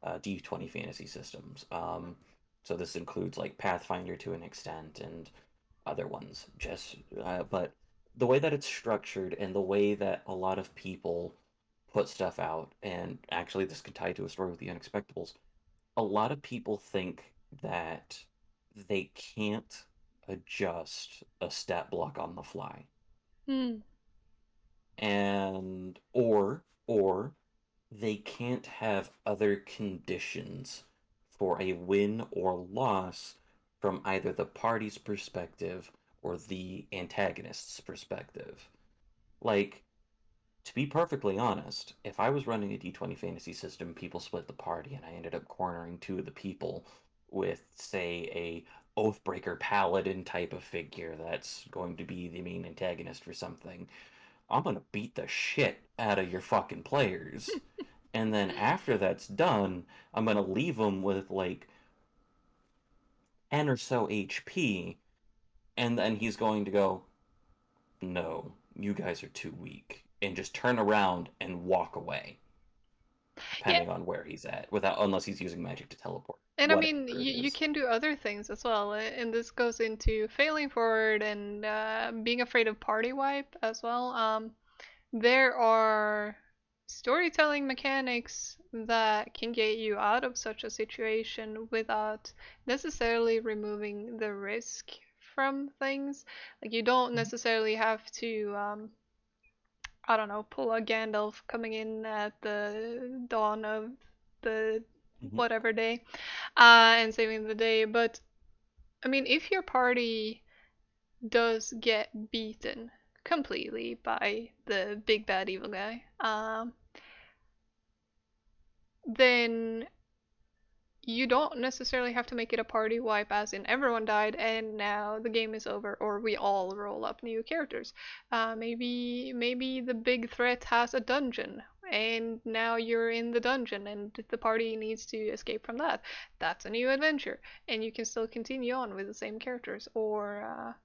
D20 fantasy systems. So this includes like Pathfinder to an extent and other ones. Just but the way that it's structured and the way that a lot of people put stuff out, and actually this could tie to a story with the Unexpectables. A lot of people think that they can't adjust a stat block on the fly, Mm. and or they can't have other conditions for a win or loss from either the party's perspective or the antagonist's perspective. Like, to be perfectly honest, if I was running a D20 fantasy system, people split the party, and I ended up cornering two of the people with, say, a Oathbreaker paladin type of figure that's going to be the main antagonist for something, I'm gonna beat the shit out of your fucking players. And then after that's done, I'm gonna leave them with like 10 or so HP, and then he's going to go, no, you guys are too weak, and just turn around and walk away, Yeah, depending on where he's at, without unless he's using magic to teleport, and I mean, whatever it you is. can do other things as well, and this goes into failing forward and being afraid of party wipe as well. There are storytelling mechanics that can get you out of such a situation without necessarily removing the risk from things. Like, you don't necessarily have to I don't know, pull a Gandalf coming in at the dawn of the Mm-hmm. whatever day, and saving the day. But I mean, if your party does get beaten completely by the big bad evil guy, then you don't necessarily have to make it a party wipe, as in everyone died and now the game is over, or we all roll up new characters. Maybe the big threat has a dungeon and now you're in the dungeon and the party needs to escape from that. That's a new adventure, and you can still continue on with the same characters. Or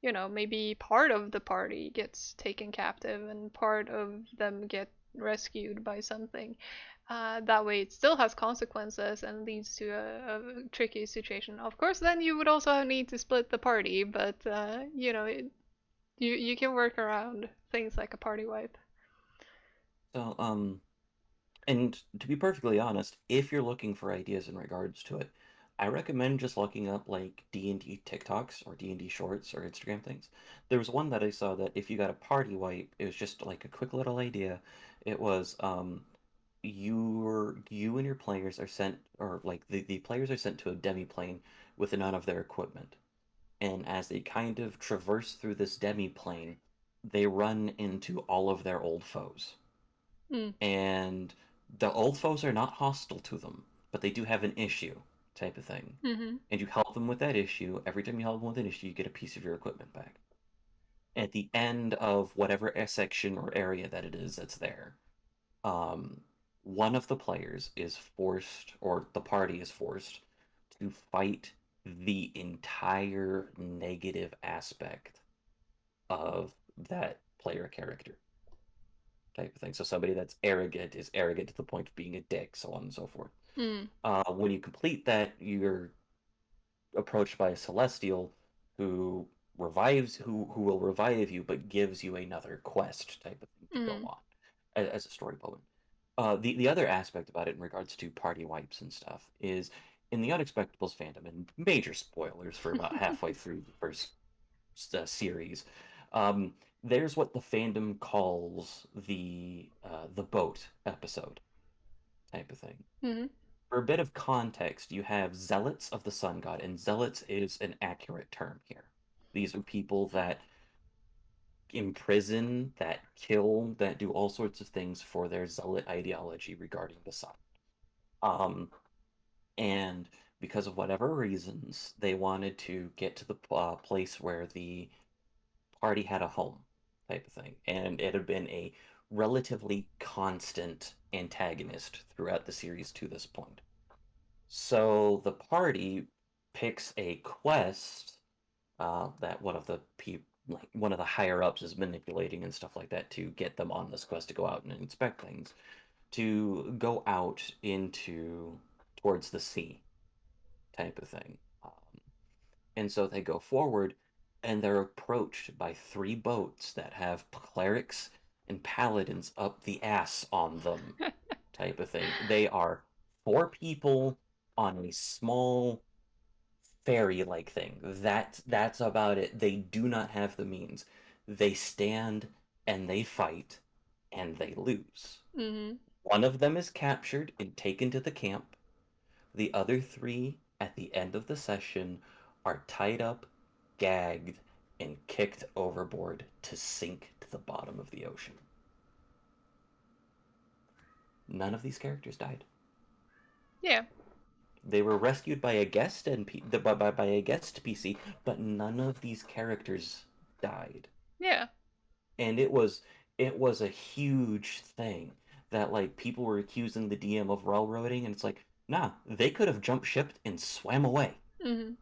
maybe part of the party gets taken captive and part of them get rescued by something. That way, it still has consequences and leads to a tricky situation. Of course, then you would also need to split the party, but you can work around things like a party wipe. So, and to be perfectly honest, if you're looking for ideas in regards to it, I recommend just looking up like D&D TikToks or D&D shorts or Instagram things. There was one that I saw that if you got a party wipe, it was just like a quick little idea. It was you and your players are sent, or like the players are sent to a demi plane with none of their equipment. And as they kind of traverse through this demi plane, they run into all of their old foes. Mm. And the old foes are not hostile to them, but they do have an issue type of thing. Mm-hmm. And you help them with that issue. Every time you help them with an issue, you get a piece of your equipment back. At the end of whatever section or area that it is that's there, um, one of the players is forced, or the party is forced, to fight the entire negative aspect of that player character. type of thing. So somebody that's arrogant is arrogant to the point of being a dick, so on and so forth. Mm. When you complete that, you're approached by a celestial who who will revive you, but gives you another quest type of thing to go Mm. on as a story poem. The other aspect about it in regards to party wipes and stuff is in the Unexpectables fandom, and major spoilers for about halfway through the first series. Um, there's what the fandom calls the boat episode type of thing. Mm. For a bit of context, you have zealots of the sun god, and zealots is an accurate term here. These are people that imprison, that kill, that do all sorts of things for their zealot ideology regarding the sun. Um, and because of whatever reasons, they wanted to get to the place where the party had a home type of thing, and it had been a relatively constant antagonist throughout the series to this point. So the party picks a quest that one of the like one of the higher ups is manipulating and stuff like that to get them on this quest to go out and inspect things, to go out into towards the sea type of thing. And so they go forward and they're approached by three boats that have clerics and paladins up the ass on them type of thing. They are four people on a small ferry like thing. That's about it. They do not have the means. They stand and they fight and they lose. Mm. One of them is captured and taken to the camp. The other three, at the end of the session, are tied up, gagged, and kicked overboard to sink to the bottom of the ocean. None of these characters died. Yeah. They were rescued by a guest by a guest PC, but none of these characters died. Yeah. And it was a huge thing that like people were accusing the DM of railroading, and it's like, nah, they could have jumped ship and swam away. Mm.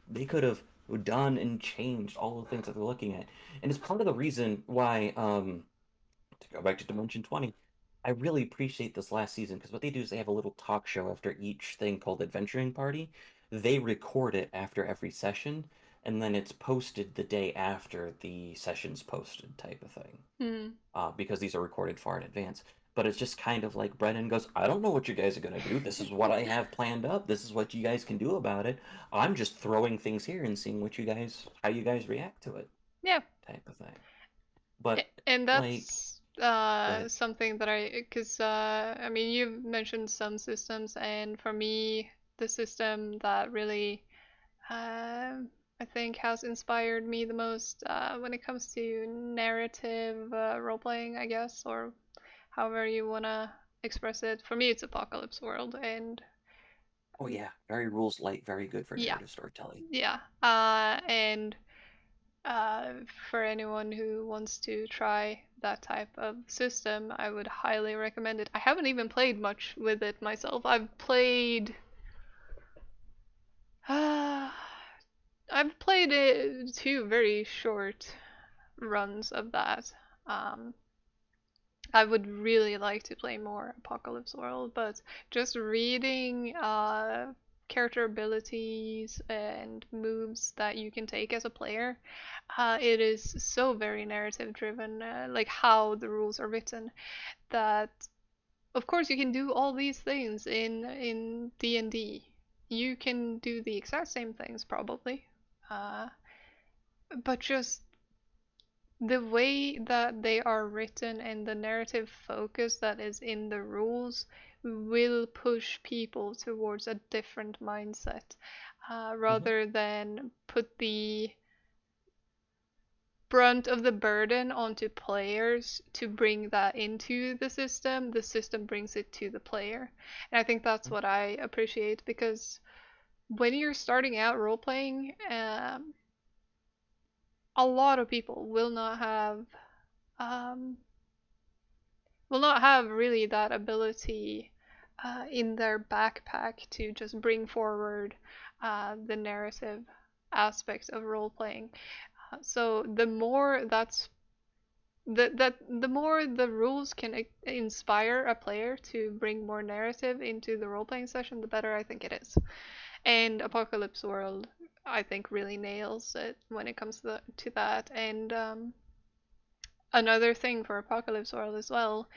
They could have done and changed all the things that they're looking at. And it's part of the reason why, to go back to Dimension 20, I really appreciate this last season because what they do is they have a little talk show after each thing called Adventuring Party. They record it after every session, and then it's posted the day after the session's posted, type of thing. Mm. Because these are recorded far in advance. But it's just kind of like Brennan goes, I don't know what you guys are going to do. This is what I have planned up. This is what you guys can do about it. I'm just throwing things here and seeing how you guys react to it, Yeah. type of thing. But, And like, that's go ahead. something that because I mean, you've mentioned some systems, and for me, the system that really I think has inspired me the most when it comes to narrative role playing, I guess, or however you wanna express it. For me, it's Apocalypse World, and Oh, yeah. Very rules light, very good for yeah, narrative storytelling. yeah, and uh, for anyone who wants to try that type of system, I would highly recommend it. I haven't even played much with it myself. Uh, I've played it two very short runs of that. Um, I would really like to play more Apocalypse World, but just reading character abilities and moves that you can take as a player, it is so very narrative driven, like how the rules are written. That of course you can do all these things in D&D. You can do the exact same things probably, uh, but just the way that they are written and the narrative focus that is in the rules will push people towards a different mindset Hmm. rather than put the brunt of the burden onto players to bring that into the system brings it to the player. And I think that's what I appreciate because when you're starting out role playing, a lot of people um, will not have really that ability in their backpack to just bring forward the narrative aspect of role playing. So the more that's the more the rules can inspire a player to bring more narrative into the role playing session, the better I think it is. And Apocalypse World, I think, really nails it when it comes to that. And another thing for Apocalypse World as well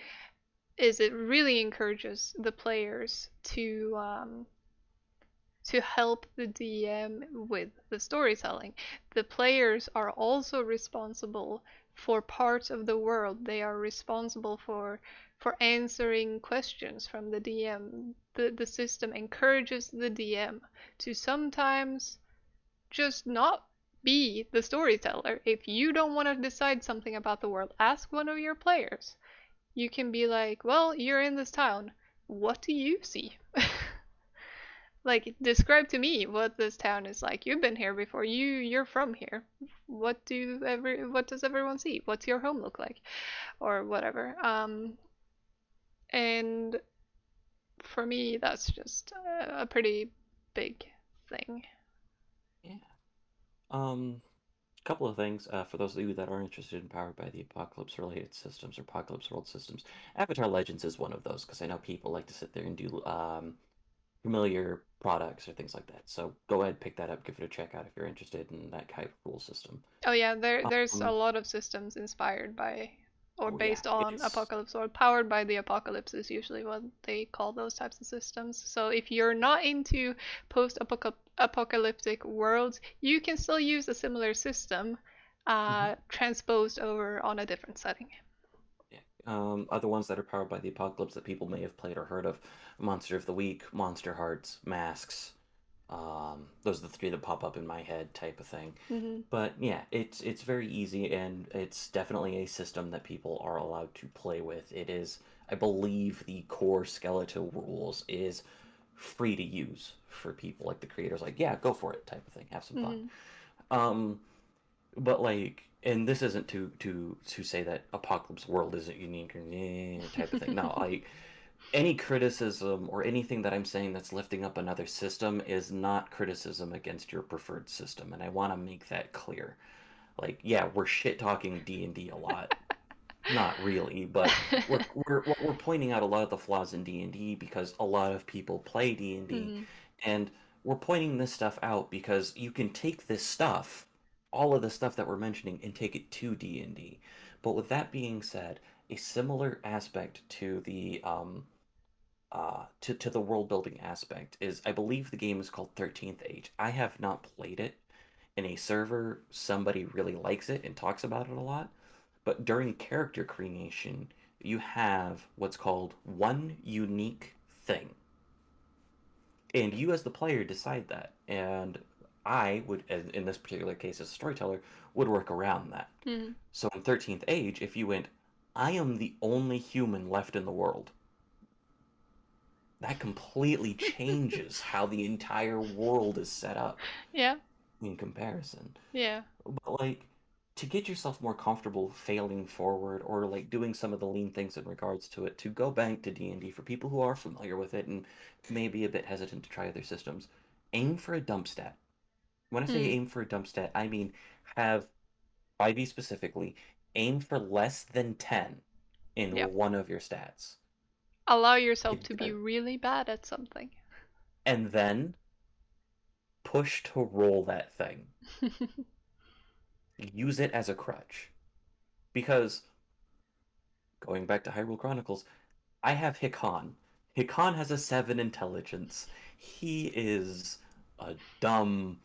is it really encourages the players to help the DM with the storytelling. The players are also responsible for parts of the world. They are responsible for answering questions from the DM. The system encourages the DM to sometimes just not be the storyteller. If you don't want to decide something about the world, ask one of your players. You can be like, well, you're in this town. What do you see? Like, describe to me what this town is like. You've been here before. You're from here. What does everyone see? What's your home look like? Or whatever. And for me, that's just a pretty big thing. Yeah. Couple of things for those of you that are interested in Powered by the Apocalypse related systems or Apocalypse World systems. Avatar Legends is one of those because I know people like to sit there and do familiar products or things like that. So go ahead, pick that up, give it a check out if you're interested in that type of rule system. Oh yeah, there's a Um, lot of systems inspired by or oh yeah, based on it's Apocalypse or powered by the apocalypse is usually what they call those types of systems. So if you're not into post-apocalyptic worlds, you can still use a similar system mhm, transposed over on a different setting. yeah. Other ones that are powered by the apocalypse that people may have played or heard of: Monster of the Week, Monster Hearts, Masks. Those are the three that pop up in my head, type of thing. Hmm. But yeah, it's very easy, and it's definitely a system that people are allowed to play with. It is, I believe, the core skeletal rules is free to use for people. Like the creators, like, yeah, go for it, type of thing. Have some fun. Hmm. Um, but like, and this isn't to say that Apocalypse World isn't unique or type of thing. No, like any criticism or anything that I'm saying that's lifting up another system is not criticism against your preferred system, and I want to make that clear. Like, yeah, we're shit talking D&D a lot. Not really, but we're pointing out a lot of the flaws in D&D because a lot of people play D&D, Hmm. and we're pointing this stuff out because you can take this stuff, all of the stuff that we're mentioning, and take it to D&D. But with that being said, a similar aspect to the to the world building aspect is I believe the game is called 13th Age. I have not played it in a server. Somebody really likes it and talks about it a lot. But during character creation, you have what's called one unique thing. And you as the player decide that. And I would, in this particular case as a storyteller, would work around that. Hmm. So in 13th Age, if you went, I am the only human left in the world, that completely changes how the entire world is set up Yeah, in comparison. yeah. But like to get yourself more comfortable failing forward or like doing some of the lean things in regards to it, to go back to D&D for people who are familiar with it and maybe a bit hesitant to try other systems, aim for a dump stat. When I say Mm. aim for a dump stat, I mean have 5e specifically aim for less than 10 in Yep. one of your stats. Allow yourself It to be does. really bad at something. And then push to roll that thing. Use it as a crutch. Because going back to Hyrule Chronicles, I have Hikan. Hikan has a 7 intelligence. He is a dumb.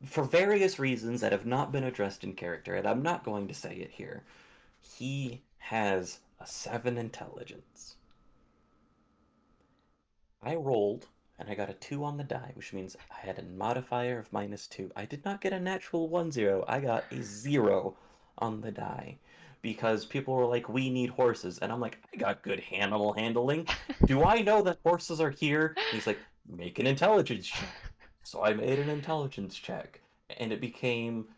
For various reasons that have not been addressed in character, and I'm not going to say it here, he has a 7 intelligence. I rolled and I got a 2 on the die, which means I had a modifier of -2. I did not get a natural 1-0. I got a 0 on the die because people were like, we need horses. And I'm like, I got good animal handling. Do I know that horses are here? And he's like, make an intelligence check. So I made an intelligence check. And it became,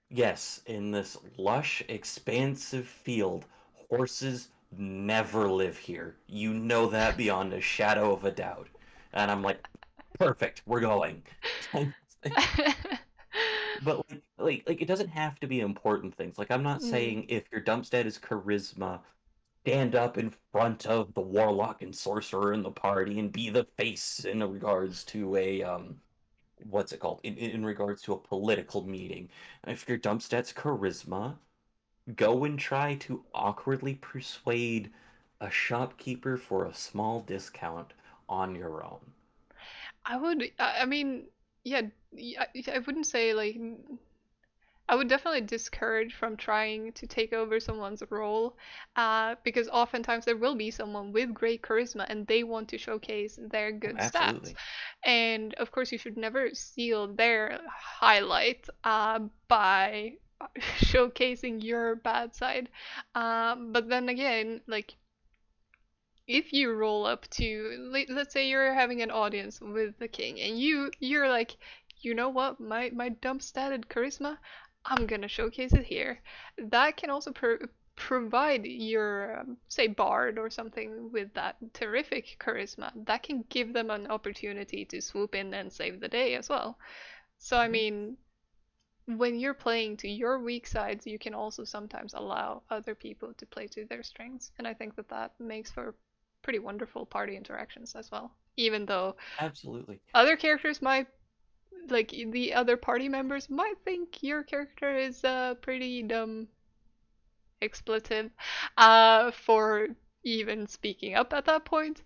yes, in this lush, expansive field, horses never live here. You know that beyond a shadow of a doubt. And I'm like, perfect, we're going. But like it doesn't have to be important things. Like I'm not Mm. saying if your dump stat is charisma, stand up in front of the warlock and sorcerer in the party and be the face in regards to a what's it called? In regards to a political meeting. If your dump stat's charisma, go and try to awkwardly persuade a shopkeeper for a small discount on your own. I would. I mean, yeah. I wouldn't say like. I would definitely discourage from trying to take over someone's role, because oftentimes there will be someone with great charisma and they want to showcase their Oh, good stats. absolutely. And of course, you should never steal their highlight by showcasing your bad side. But then again, like if you roll up to, let's say you're having an audience with the king and you're like, you know what, my dump statted charisma, I'm gonna showcase it here. That can also provide your say bard or something with that terrific charisma, that can give them an opportunity to swoop in and save the day as well. So I Mhm. mean, when you're playing to your weak sides, you can also sometimes allow other people to play to their strengths. And I think that that makes for pretty wonderful party interactions as well. Even though Absolutely. other characters might, like the other party members might think your character is pretty dumb expletive for even speaking up at that point,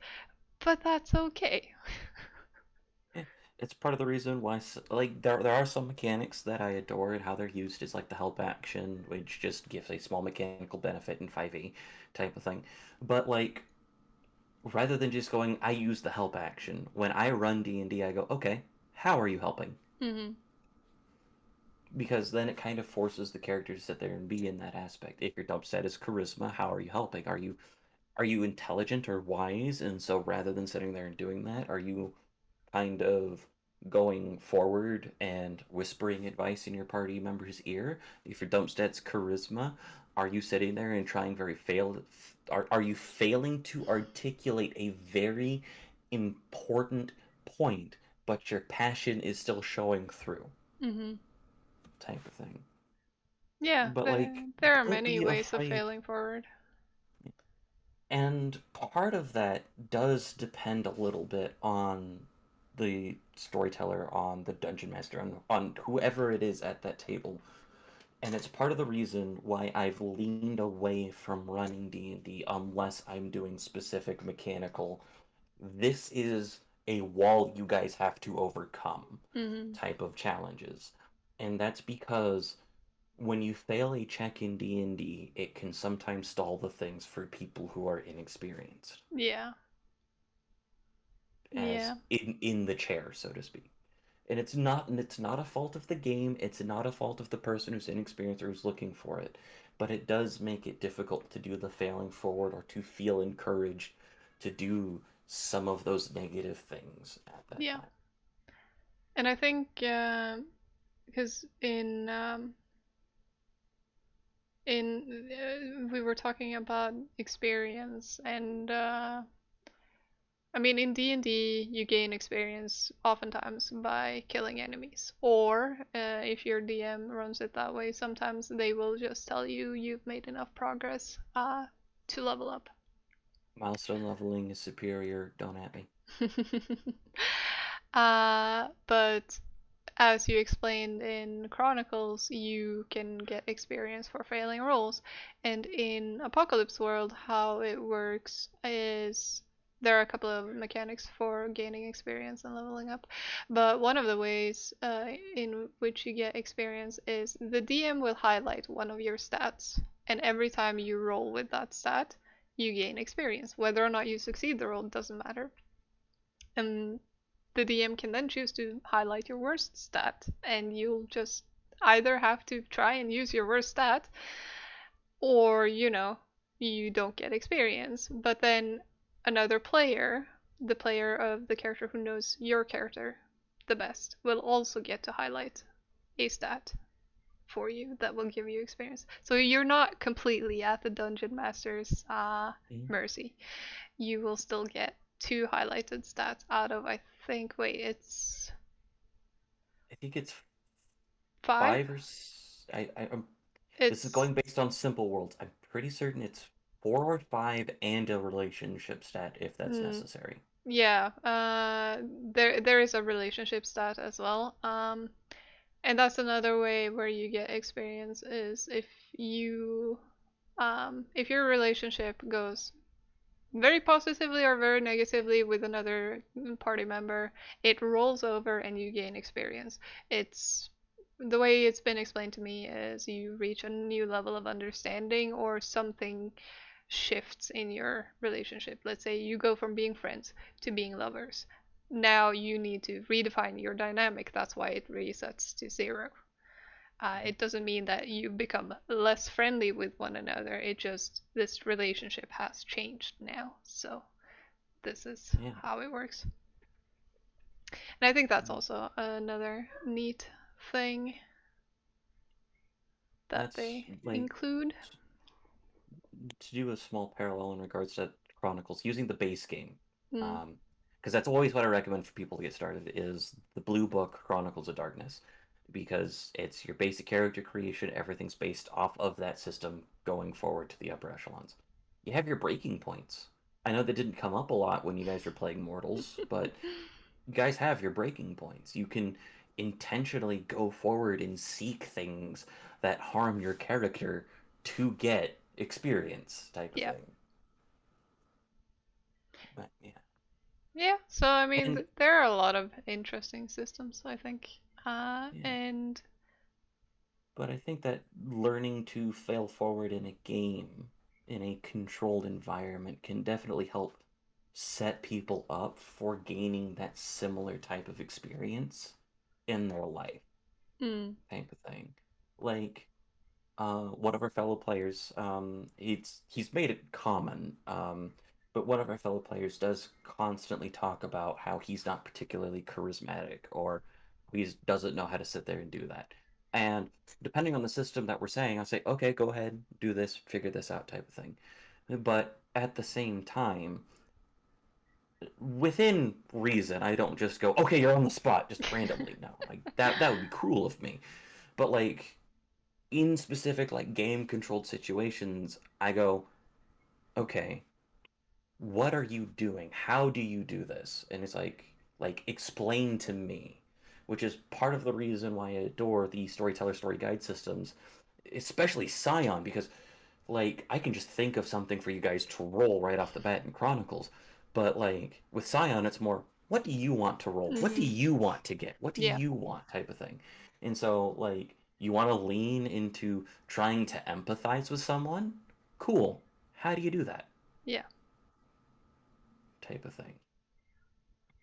but that's okay. Yeah, it's part of the reason why, like, there are some mechanics that I adore and how they're used is like the help action, which just gives a small mechanical benefit in 5e type of thing. But like, rather than just going, I use the help action. When I run D&D, I go, okay, how are you helping? Hmm. Because then it kind of forces the character to sit there and be in that aspect. If your dump set is charisma, how are you helping? Are you intelligent or wise? And so rather than sitting there and doing that, are you kind of going forward and whispering advice in your party member's ear? If your dump stat's charisma, are you sitting there and trying very are you failing to articulate a very important point, but your passion is still showing through Hmm. type of thing. Yeah, But like, there are don't many be ways of afraid. failing forward. And part of that does depend a little bit on the storyteller, on the dungeon master, on whoever it is at that table. And it's part of the reason why I've leaned away from running D&D unless I'm doing specific mechanical, this is a wall you guys have to overcome Hmm. type of challenges. And that's because when you fail a check in D&D, it can sometimes stall the things for people who are inexperienced, Yeah. as Yeah. in the chair, so to speak. And it's not a fault of the game, it's not a fault of the person who's inexperienced or who's looking for it, but it does make it difficult to do the failing forward or to feel encouraged to do some of those negative things at that Yeah. time. And I think because in we were talking about experience, and I mean in D&D you gain experience oftentimes by killing enemies, or if your DM runs it that way, sometimes they will just tell you you've made enough progress to level up. Milestone leveling is superior, don't at me. But as you explained in Chronicles, you can get experience for failing rolls. And in Apocalypse World, how it works is there are a couple of mechanics for gaining experience and leveling up. But one of the ways in which you get experience is the DM will highlight one of your stats. And every time you roll with that stat, you gain experience. Whether or not you succeed the roll doesn't matter. And the DM can then choose to highlight your worst stat, and you'll just either have to try and use your worst stat, or, you don't get experience. But then another player, the player of the character who knows your character the best, will also get to highlight a stat for you that will give you experience. So you're not completely at the dungeon master's Mhm. mercy. You will still get two highlighted stats out of, I think, wait, it's I think it's 5? Five or this is It's going based on simple worlds. I'm pretty certain it's 4 or 5 and a relationship stat if that's mm, necessary. yeah. There is a relationship stat as well. And that's another way where you get experience is you if your relationship goes very positively or very negatively with another party member, it rolls over and you gain experience. It's the way it's been explained to me is you reach a new level of understanding or something shifts in your relationship. Let's say you go from being friends to being lovers. Now you need to redefine your dynamic. That's why it resets to 0. It doesn't mean that you become less friendly with one another. It just this relationship has changed now. So this is Yeah, how it works. And I think that's also another neat thing that that's they like include. to do a small parallel in regards to Chronicles using the base game. Mm, Um, because that's always what I recommend for people to get started is the Blue Book Chronicles of Darkness, because it's your basic character creation. Everything's based off of that system going forward to the upper echelons. You have your breaking points. I know that didn't come up a lot when you guys were playing Mortals, but you guys have your breaking points. You can intentionally go forward and seek things that harm your character to get experience type of yeah. thing. But yeah. Yeah, so I mean, And there are a lot of interesting systems, I think. yeah. And But I think that learning to fail forward in a game in a controlled environment can definitely help set people up for gaining that similar type of experience in their life mm, type of thing. Like one of our fellow players, he's made it common, but one of our fellow players does constantly talk about how he's not particularly charismatic or he doesn't know how to sit there and do that. And depending on the system that we're saying, I'll say, okay, go ahead, do this, figure this out, type of thing. But at the same time, within reason, I don't just go, okay, you're on the spot, just randomly. No, like that would be cruel of me. But like in specific like game controlled situations, I go, okay, what are you doing? How do you do this? And it's like explain to me, which is part of the reason why I adore the storyteller story guide systems, especially Scion, because like I can just think of something for you guys to roll right off the bat in Chronicles, but like with Scion, it's more what do you want to roll? What do mm, you want to get? What do yeah, you want type of thing. And so like you want to lean into trying to empathize with someone? Cool. How do you do that? yeah, Type of thing.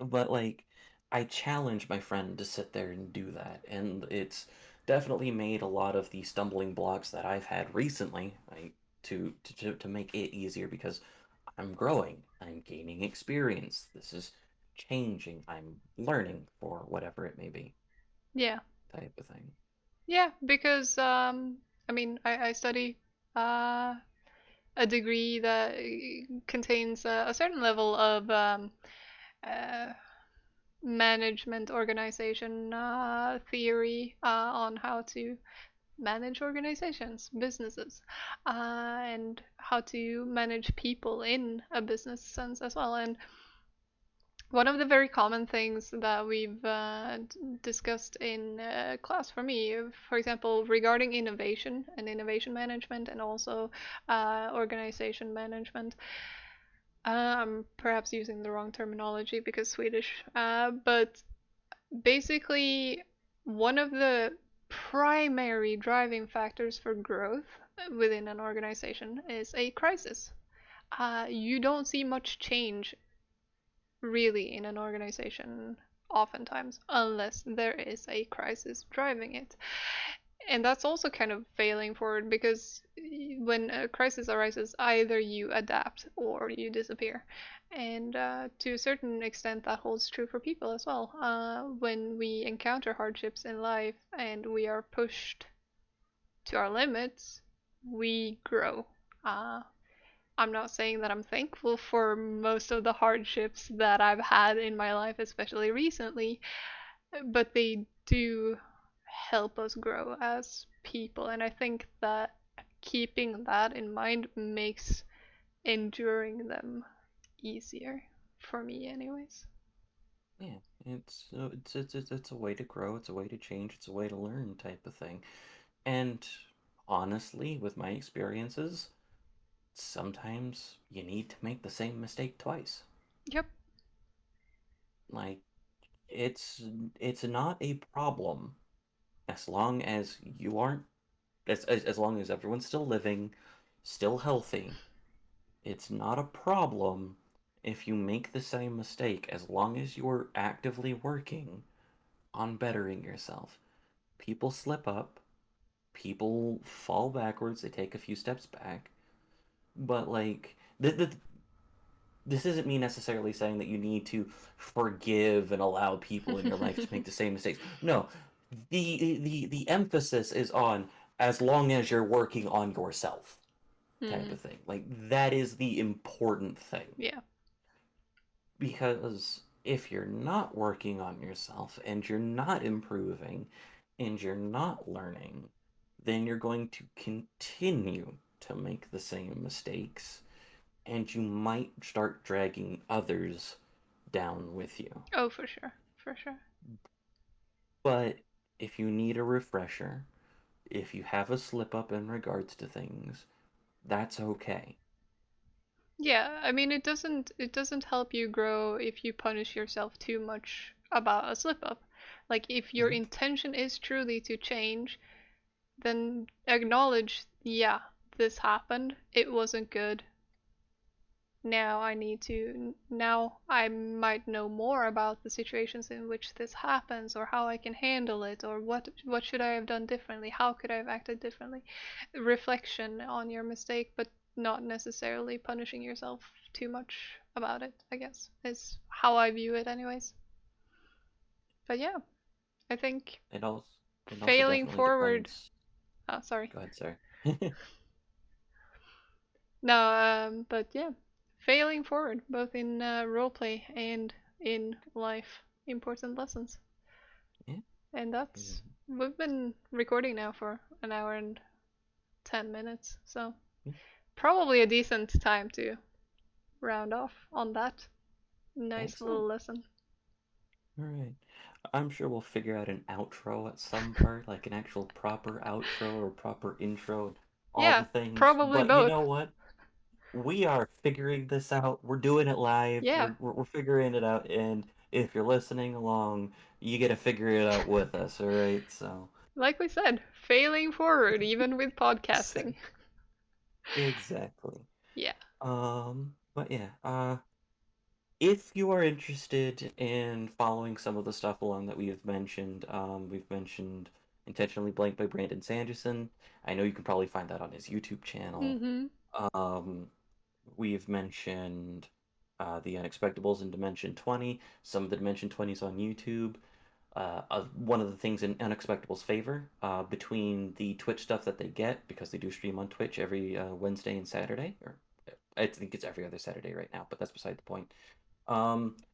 But like I challenge my friend to sit there and do that, and it's definitely made a lot of the stumbling blocks that I've had recently, like to make it easier because I'm growing, I'm gaining experience, this is changing, I'm learning for whatever it may be, yeah. type of thing. Yeah, because I mean, I study uh, a degree that contains a certain level of uh, management organization theory on how to manage organizations, businesses, and how to manage people in a business sense as well. And one of the very common things that we've discussed in class for me, for example, regarding innovation and innovation management, and also organization management. I'm perhaps using the wrong terminology because Swedish, but basically, one of the primary driving factors for growth within an organization is a crisis. You don't see much change really in an organization oftentimes unless there is a crisis driving it. And that's also kind of failing forward because when a crisis arises, either you adapt or you disappear. And to a certain extent, that holds true for people as well. When we encounter hardships in life and we are pushed to our limits, we grow. Uh, I'm not saying that I'm thankful for most of the hardships that I've had in my life, especially recently, but they do help us grow as people. And I think that keeping that in mind makes enduring them easier for me, anyways. Yeah, it's a way to grow, it's a way to change, it's a way to learn type of thing. And honestly, with my experiences, sometimes you need to make the same mistake twice. Yep. Like it's it's not a problem as long as you aren't as long as everyone's still living, still healthy. It's not a problem if you make the same mistake as long as you're actively working on bettering yourself. People slip up, people fall backwards, they take a few steps back, but like this isn't me necessarily saying that you need to forgive and allow people in your life to make the same mistakes. No, the emphasis is on as long as you're working on yourself type Mm, of thing. Like that is the important thing. yeah. Because if you're not working on yourself and you're not improving and you're not learning, then you're going to continue to make the same mistakes and you might start dragging others down with you. Oh, for sure. For sure. But if you need a refresher, if you have a slip up in regards to things, that's okay. Yeah, I mean it doesn't help you grow if you punish yourself too much about a slip up. Like if your Mhm. intention is truly to change, then acknowledge, yeah, this happened. It wasn't good. Now I might know more about the situations in which this happens, or how I can handle it, or what should I have done differently? How could I have acted differently? Reflection on your mistake, but not necessarily punishing yourself too much about it, I guess, is how I view it anyways. But yeah, I think It also it also failing definitely forward. depends. Oh, sorry. Go ahead, sir. No, but yeah, failing forward, both in roleplay and in life, important lessons. Yeah. And Mhm. we've been recording now for an hour and 10 minutes, so Yeah. probably a decent time to round off on that nice little Excellent. lesson. All right. I'm sure we'll figure out an outro at some part, like an actual proper outro or proper intro and all Yeah, the things. probably But you both. know what? We are figuring this out. We're doing it live. Yeah, We're figuring it out. And if you're listening along, you get to figure it out with us. All right. So, like we said, failing forward, even with podcasting. exactly. Yeah. But yeah. If you are interested in following some of the stuff along that we have mentioned, we've mentioned Intentionally Blank by Brandon Sanderson. I know you can probably find that on his YouTube channel. Mm-hmm. Um, we've mentioned The Unexpectables in Dimension 20. Some of the Dimension 20s on YouTube. One of the things in Unexpectable's favor, between the Twitch stuff that they get, because they do stream on Twitch every Wednesday and Saturday, or I think it's every other Saturday right now, but that's beside the point.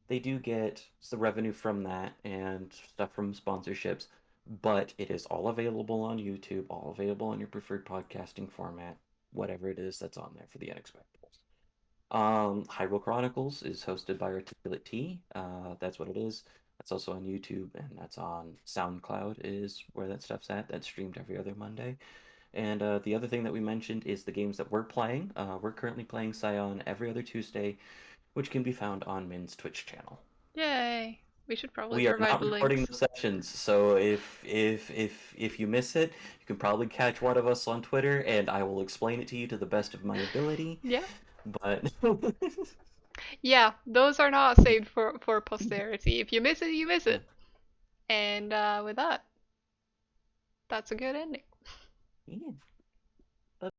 They do get the revenue from that and stuff from sponsorships, but it is all available on YouTube, all available on your preferred podcasting format, whatever it is that's on there for the Unexpectables. Hyrule Chronicles is hosted by Articulate T. That's what it is. That's also on YouTube and that's on SoundCloud is where that stuff's at. That's streamed every other Monday. And the other thing that we mentioned is the games that we're playing. We're currently playing Scion every other Tuesday, which can be found on Min's Twitch channel. Yay. We should probably We are provide not the recording links. those sessions, so if you miss it, you can probably catch one of us on Twitter, and I will explain it to you to the best of my ability. Yeah. But Yeah, those are not saved for posterity. If you miss it, you miss yeah, it. And with that, that's a good ending. yeah.